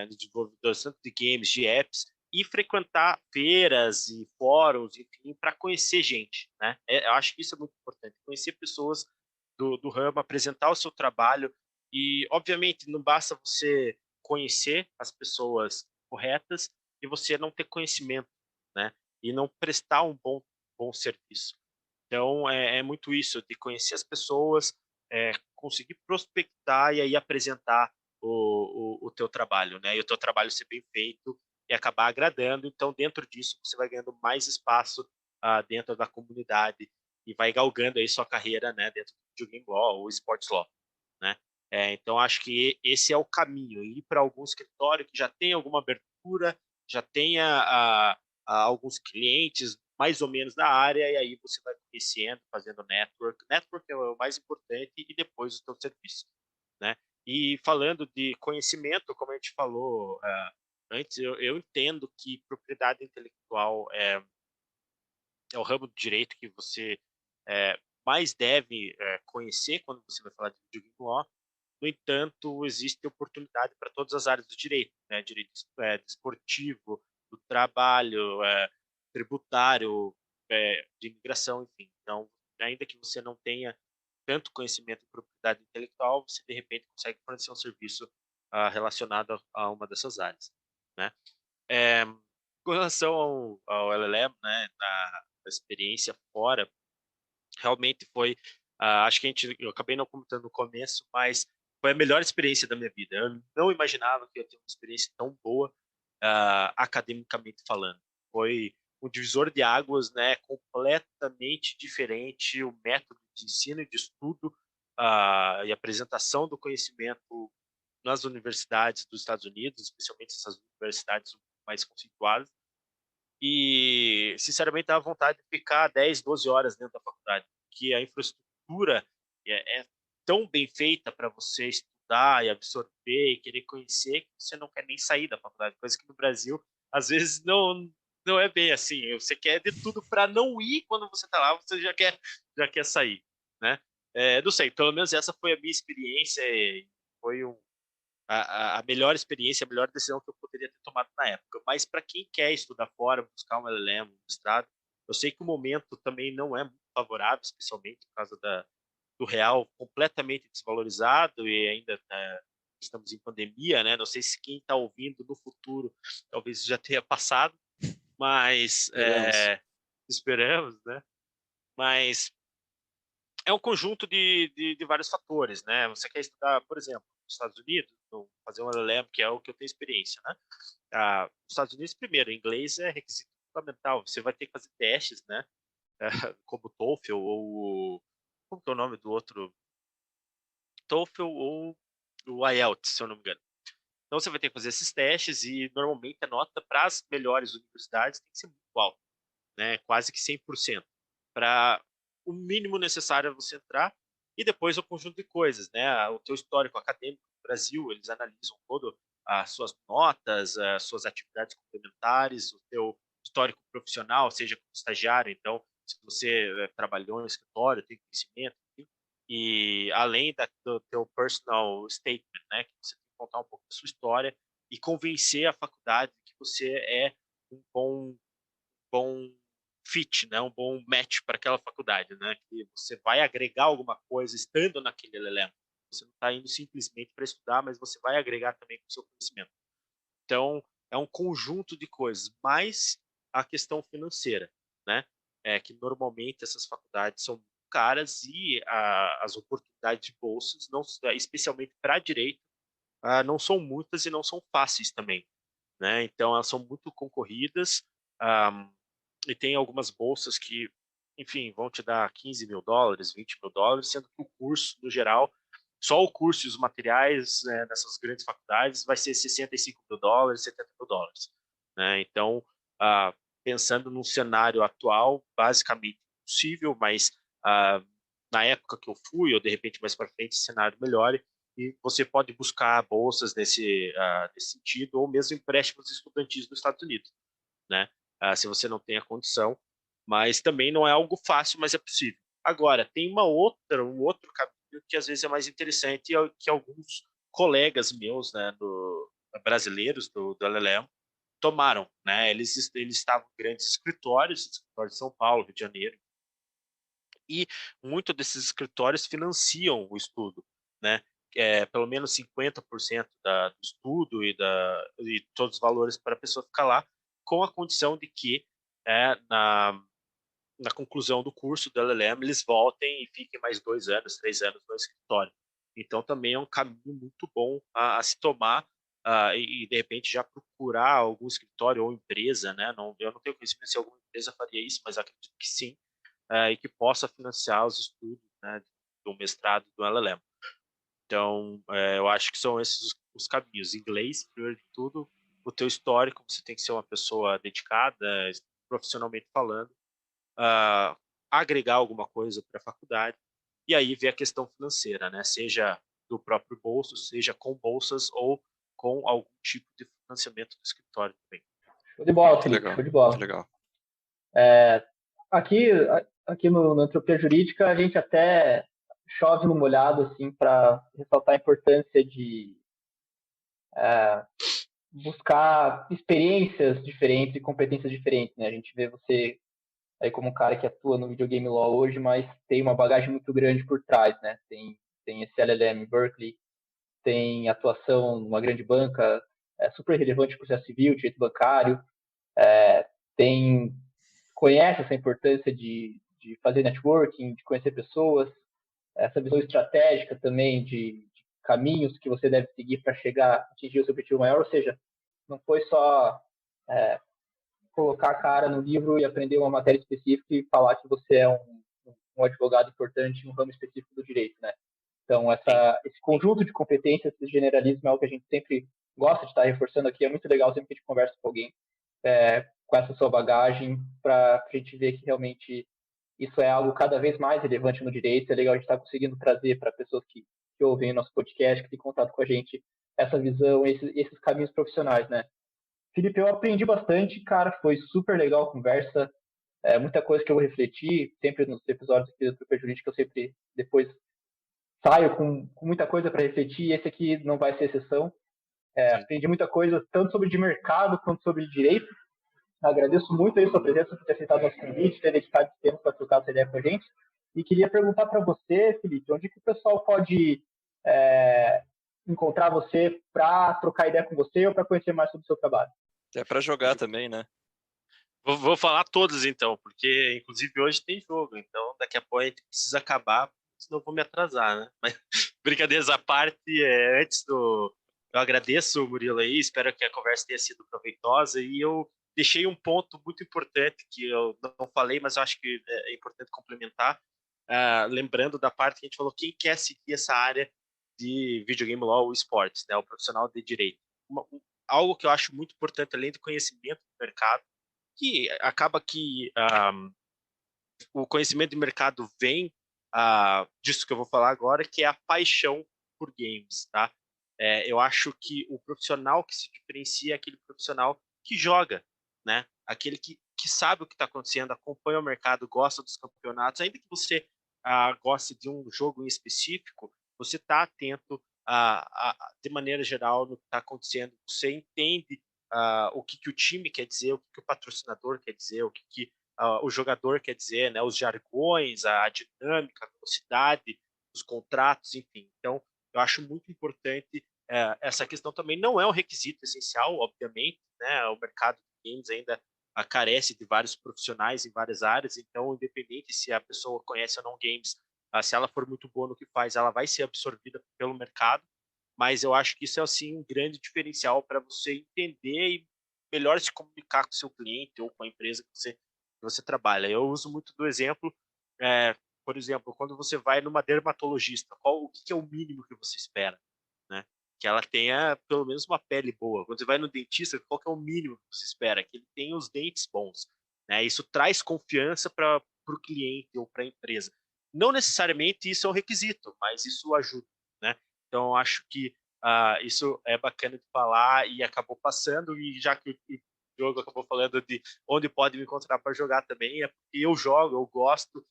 [SPEAKER 4] desenvolvedoras tanto de games, de apps, e frequentar feiras e fóruns, enfim, para conhecer gente, né? Eu acho que isso é muito importante, conhecer pessoas do ramo, apresentar o seu trabalho e, obviamente, não basta você conhecer as pessoas corretas e você não ter conhecimento, né? E não prestar um bom serviço. Então, é muito isso, de conhecer as pessoas, conseguir prospectar e aí apresentar o teu trabalho, né? E o teu trabalho ser bem feito e acabar agradando. Então, dentro disso, você vai ganhando mais espaço dentro da comunidade e vai galgando aí sua carreira, né? Dentro do videogame law ou sports law, né? Então, acho que esse é o caminho. Ir para algum escritório que já tem alguma abertura, já tenha alguns clientes mais ou menos na área, e aí você vai conhecendo, fazendo network. Network é o mais importante e depois o seu serviço, né? E falando de conhecimento, como a gente falou antes, eu entendo que propriedade intelectual é o ramo do direito que você mais deve conhecer quando você vai falar de videogame law, No entanto, existe oportunidade para todas as áreas do direito, né? Direito desportivo, do trabalho, tributário, de imigração, enfim. Então, ainda que você não tenha tanto conhecimento em propriedade intelectual, você de repente consegue fornecer um serviço relacionado a uma dessas áreas, né? Com relação ao LLM, né, na experiência fora, realmente foi, acho que eu acabei não comentando no começo, mas foi a melhor experiência da minha vida. Eu não imaginava que eu ia ter uma experiência tão boa, academicamente falando. Foi um divisor de águas, né, completamente diferente, o método de ensino e de estudo e apresentação do conhecimento nas universidades dos Estados Unidos, especialmente essas universidades mais conceituadas. E, sinceramente, dava vontade de ficar 10, 12 horas dentro da faculdade, porque a infraestrutura é tão bem feita para você estudar e absorver e querer conhecer que você não quer nem sair da faculdade, coisa que no Brasil, às vezes, não é bem assim. Você quer de tudo para não ir, quando você está lá, você já quer sair, né? Não sei, pelo menos essa foi a minha experiência, foi a melhor experiência, a melhor decisão que eu poderia ter tomado na época. Mas para quem quer estudar fora, buscar um LLM, um mestrado, eu sei que o momento também não é muito favorável, especialmente por causa do real completamente desvalorizado e ainda estamos em pandemia, né? Não sei se quem está ouvindo no futuro talvez já tenha passado, mas esperamos, né? Mas é um conjunto de vários fatores, né? Você quer estudar, por exemplo, nos Estados Unidos, fazer um LLM, que é o que eu tenho experiência, né? Nos Estados Unidos, primeiro, inglês é requisito fundamental. Você vai ter que fazer testes, né? Como o TOEFL ou como que é o nome do outro? TOEFL ou o IELTS, se eu não me engano. Então você vai ter que fazer esses testes e normalmente a nota para as melhores universidades tem que ser muito alta, né? Quase que 100%, para o mínimo necessário você entrar. E depois o conjunto de coisas, né? O teu histórico acadêmico no Brasil, eles analisam todo as suas notas, as suas atividades complementares, o teu histórico profissional, seja como estagiário, então se você trabalhou no escritório, tem conhecimento, enfim, e além do teu personal statement, né, que você tem que contar um pouco da sua história e convencer a faculdade que você é um bom fit, né, um bom match para aquela faculdade, né, que você vai agregar alguma coisa estando naquele LLM. Você não está indo simplesmente para estudar, mas você vai agregar também com o seu conhecimento. Então, é um conjunto de coisas, mais a questão financeira, né, que normalmente essas faculdades são caras e as oportunidades de bolsas, não, especialmente para direito, não são muitas e não são fáceis também, né? Então, elas são muito concorridas, e tem algumas bolsas que, enfim, vão te dar $15.000, $20.000, sendo que o curso, no geral, só o curso e os materiais, né, nessas grandes faculdades vai ser $65.000, $70.000, né? Então, pensando num cenário atual, basicamente possível, mas na época que eu fui, ou de repente mais para frente, esse cenário melhore, e você pode buscar bolsas nesse sentido, ou mesmo empréstimos estudantis nos Estados Unidos, né? Se você não tem a condição, mas também não é algo fácil, mas é possível. Agora, tem um outro caminho que às vezes é mais interessante, que alguns colegas meus, né, brasileiros do LLM, tomaram, né? Eles estavam em grandes escritórios de São Paulo, Rio de Janeiro, e muitos desses escritórios financiam o estudo, né? Pelo menos 50% do estudo e todos os valores para a pessoa ficar lá, com a condição de que na conclusão do curso do LLM eles voltem e fiquem mais 2 anos, 3 anos no escritório. Então também é um caminho muito bom a se tomar, e de repente já procurar algum escritório ou empresa, né? Eu não tenho conhecimento se alguma empresa faria isso, mas acredito que sim, e que possa financiar os estudos, né, do mestrado do LLM. Então, eu acho que são esses os caminhos. Inglês, primeiro de tudo, o teu histórico, você tem que ser uma pessoa dedicada, profissionalmente falando, agregar alguma coisa para a faculdade, e aí ver a questão financeira, né? Seja do próprio bolso, seja com bolsas ou com algum tipo de financiamento do escritório também.
[SPEAKER 5] Show de bola,
[SPEAKER 3] Muito
[SPEAKER 5] Felipe,
[SPEAKER 3] legal,
[SPEAKER 5] show de bola.
[SPEAKER 3] muito legal.
[SPEAKER 5] Aqui no Entropia Jurídica, a gente até chove no molhado, assim, para ressaltar a importância de buscar experiências diferentes e competências diferentes, né? A gente vê você aí como um cara que atua no videogame law hoje, mas tem uma bagagem muito grande por trás, né? Tem esse LLM em Berkeley, tem atuação numa grande banca, super relevante para o processo civil, direito bancário, tem conhece essa importância de fazer networking, de conhecer pessoas, essa visão estratégica também de caminhos que você deve seguir para chegar, atingir o seu objetivo maior, ou seja, não foi só colocar a cara no livro e aprender uma matéria específica e falar que você é um advogado importante em um ramo específico do direito, né? Então, esse conjunto de competências, esse generalismo é algo que a gente sempre gosta de estar reforçando aqui. É muito legal sempre que a gente conversa com alguém com essa sua bagagem, para a gente ver que realmente isso é algo cada vez mais relevante no direito. É legal a gente estar conseguindo trazer para pessoas que ouvem o nosso podcast, que têm contato com a gente, essa visão, esses caminhos profissionais, né? Felipe, eu aprendi bastante, cara, foi super legal a conversa, muita coisa que eu vou refletir, sempre nos episódios aqui do Trupe Jurídica, eu sempre depois saio com muita coisa para refletir, e esse aqui não vai ser exceção. Aprendi muita coisa, tanto sobre de mercado quanto sobre direito. Agradeço muito a sua presença, por ter aceitado nosso convite, ter dedicado esse tempo para trocar essa ideia com a gente. E queria perguntar para você, Felipe, onde que o pessoal pode encontrar você para trocar ideia com você ou para conhecer mais sobre o seu trabalho?
[SPEAKER 3] É para jogar também, né?
[SPEAKER 4] Vou falar todos então, porque inclusive hoje tem jogo, então daqui a pouco a gente precisa acabar, senão eu vou me atrasar, né? Mas brincadeiras à parte, eu agradeço, Murilo, aí, espero que a conversa tenha sido proveitosa, e eu deixei um ponto muito importante que eu não falei, mas eu acho que é importante complementar, lembrando da parte que a gente falou, quem quer seguir essa área de videogame law ou esportes, né, o profissional de direito. Algo que eu acho muito importante, além do conhecimento do mercado, que acaba que o conhecimento de mercado vem disso que eu vou falar agora, que é a paixão por games, tá? Eu acho que o profissional que se diferencia é aquele profissional que joga, né? Aquele que sabe o que está acontecendo, acompanha o mercado, gosta dos campeonatos, ainda que você goste de um jogo em específico, você está atento de maneira geral no que está acontecendo, você entende o que o time quer dizer, o que o patrocinador quer dizer, o que o jogador quer dizer, né, os jargões, a dinâmica, a velocidade, os contratos, enfim. Então, eu acho muito importante essa questão também. Não é um requisito essencial, obviamente, né, o mercado de games ainda carece de vários profissionais em várias áreas, então, independente se a pessoa conhece ou não games, se ela for muito boa no que faz, ela vai ser absorvida pelo mercado, mas eu acho que isso é, assim, um grande diferencial para você entender e melhor se comunicar com o seu cliente ou com a empresa que você trabalha. Eu uso muito do exemplo, por exemplo, quando você vai numa dermatologista, o que é o mínimo que você espera, né? Que ela tenha pelo menos uma pele boa. Quando você vai no dentista, qual que é o mínimo que você espera? Que ele tenha os dentes bons, né? Isso traz confiança para o cliente ou para a empresa. Não necessariamente isso é um requisito, mas isso ajuda, né? Então, acho que isso é bacana de falar e acabou passando, e já que o Diogo acabou falando de onde pode me encontrar para jogar também, é porque eu jogo, eu gosto,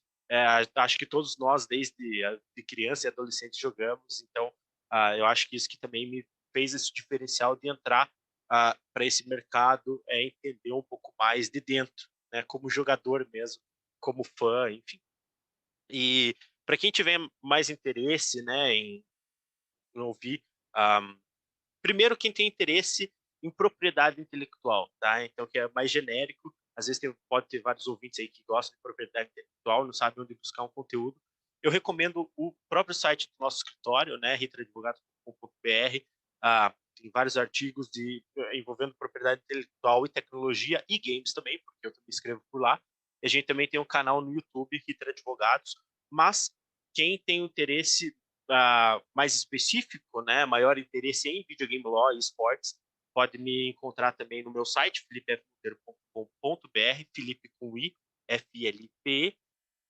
[SPEAKER 4] acho que todos nós, desde de criança e adolescente, jogamos, então eu acho que isso que também me fez esse diferencial de entrar para esse mercado, entender um pouco mais de dentro, né, como jogador mesmo, como fã, enfim. E para quem tiver mais interesse, né, em ouvir, primeiro quem tem interesse em propriedade intelectual, tá? Então, que é mais genérico, às vezes pode ter vários ouvintes aí que gostam de propriedade intelectual, não sabem onde buscar um conteúdo. Eu recomendo o próprio site do nosso escritório, né, ritradvogados.com.br, tem vários artigos envolvendo propriedade intelectual e tecnologia e games também, porque eu também escrevo por lá. E a gente também tem um canal no YouTube, Ritra Advogados, mas quem tem interesse mais específico, né, maior interesse em videogame law e esportes, pode me encontrar também no meu site, filipefmonteiro.com.br, Felipe com I, F-L-P,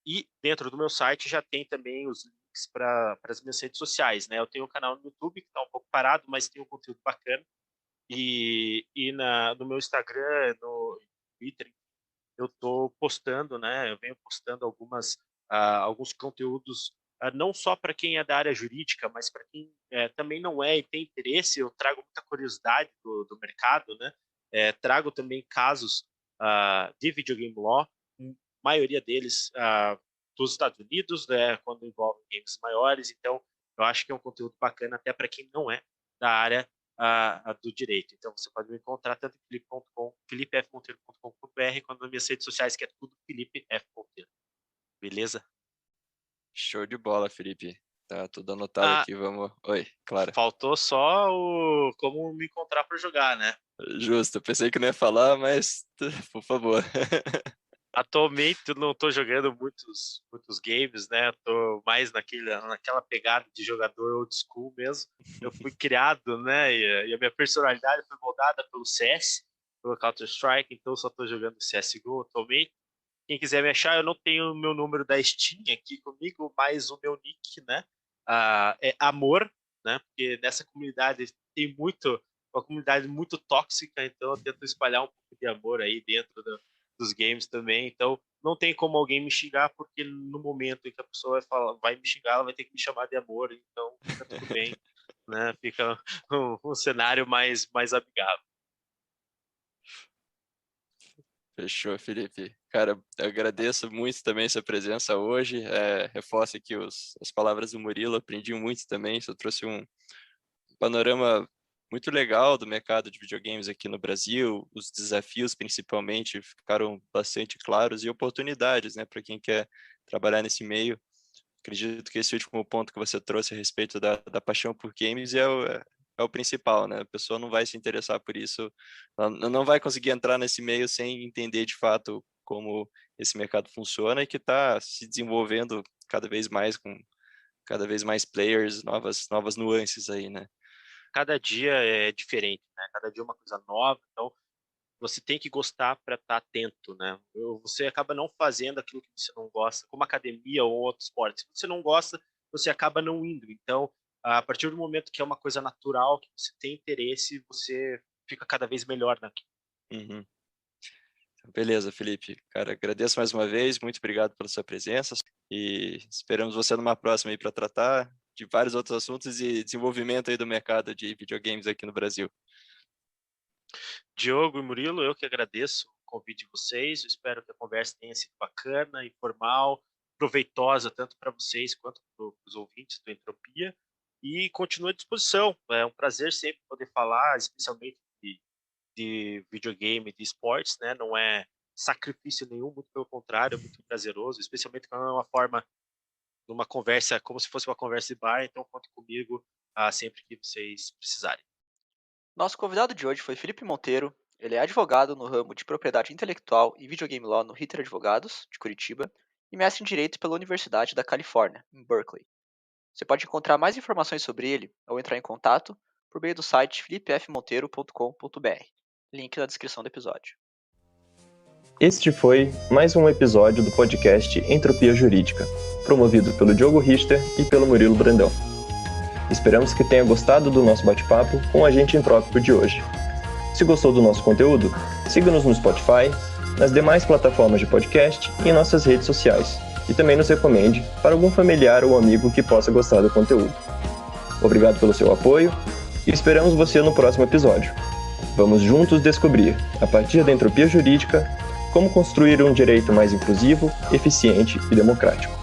[SPEAKER 4] e dentro do meu site já tem também os links para as minhas redes sociais, né? Eu tenho um canal no YouTube que está um pouco parado, mas tem um conteúdo bacana, e no meu Instagram, no Twitter, eu estou postando, né? Eu venho postando alguns conteúdos não só para quem é da área jurídica, mas para quem também não é e tem interesse. Eu trago muita curiosidade do mercado, né? Trago também casos de videogame law, a maioria deles dos Estados Unidos, né, quando envolve games maiores. Então, eu acho que é um conteúdo bacana até para quem não é da área do direito. Então, você pode me encontrar tanto em filipefmonteiro.com.br quanto nas minhas redes sociais, que é tudo Felipe F. Monteiro. Beleza?
[SPEAKER 3] Show de bola, Felipe. Tá tudo anotado aqui, vamos... Oi, claro.
[SPEAKER 4] Faltou só como me encontrar para jogar, né?
[SPEAKER 3] Justo, eu pensei que não ia falar, mas por favor.
[SPEAKER 4] Atualmente eu não estou jogando muitos games, né? Estou mais naquela pegada de jogador old school mesmo. Eu fui criado, né? E a minha personalidade foi moldada pelo CS, pelo Counter-Strike, então eu só estou jogando CSGO atualmente. Quem quiser me achar, eu não tenho o meu número da Steam aqui comigo, mas o meu nick, né? É Amor, né? Porque nessa comunidade tem uma comunidade muito tóxica, então eu tento espalhar um pouco de amor aí dentro dos games também. Então não tem como alguém me xingar, porque no momento em que a pessoa vai me xingar, ela vai ter que me chamar de amor, então fica tudo bem, né? Fica um cenário mais amigável.
[SPEAKER 3] Fechou, Felipe. Cara, eu agradeço muito também sua presença hoje. Reforço aqui as palavras do Murilo, aprendi muito também. Você trouxe um panorama muito legal do mercado de videogames aqui no Brasil. Os desafios, principalmente, ficaram bastante claros e oportunidades, né, para quem quer trabalhar nesse meio. Acredito que esse último ponto que você trouxe a respeito da paixão por games é o principal, né? A pessoa não vai se interessar por isso, ela não vai conseguir entrar nesse meio sem entender de fato como esse mercado funciona e que está se desenvolvendo cada vez mais com cada vez mais players, novas nuances aí, né?
[SPEAKER 4] Cada dia é diferente, né? Cada dia é uma coisa nova, então você tem que gostar para estar atento, né? Você acaba não fazendo aquilo que você não gosta, como academia ou outro esporte. Se você não gosta, você acaba não indo. Então, a partir do momento que é uma coisa natural, que você tem interesse, você fica cada vez melhor naquilo.
[SPEAKER 3] Uhum. Beleza, Felipe. Cara, agradeço mais uma vez, muito obrigado pela sua presença e esperamos você numa próxima aí para tratar de vários outros assuntos e desenvolvimento aí do mercado de videogames aqui no Brasil.
[SPEAKER 4] Diogo e Murilo, eu que agradeço o convite de vocês. Eu espero que a conversa tenha sido bacana, informal, proveitosa, tanto para vocês quanto para os ouvintes do Entropia. E continuo à disposição. É um prazer sempre poder falar, especialmente de videogame, de esportes, né? Não é sacrifício nenhum, muito pelo contrário, é muito prazeroso, especialmente quando é uma forma, numa conversa, como se fosse uma conversa de bar. Então, conte comigo sempre que vocês precisarem.
[SPEAKER 2] Nosso convidado de hoje foi Felipe Monteiro. Ele é advogado no ramo de propriedade intelectual e videogame law no Ritter Advogados, de Curitiba, e mestre em Direito pela Universidade da Califórnia, em Berkeley. Você pode encontrar mais informações sobre ele ou entrar em contato por meio do site filipefmonteiro.com.br. Link na descrição do episódio.
[SPEAKER 1] Este foi mais um episódio do podcast Entropia Jurídica, promovido pelo Diogo Richter e pelo Murilo Brandão. Esperamos que tenha gostado do nosso bate-papo com o agente entrópico de hoje. Se gostou do nosso conteúdo, siga-nos no Spotify, nas demais plataformas de podcast e em nossas redes sociais. E também nos recomende para algum familiar ou amigo que possa gostar do conteúdo. Obrigado pelo seu apoio e esperamos você no próximo episódio. Vamos juntos descobrir, a partir da entropia jurídica, como construir um direito mais inclusivo, eficiente e democrático.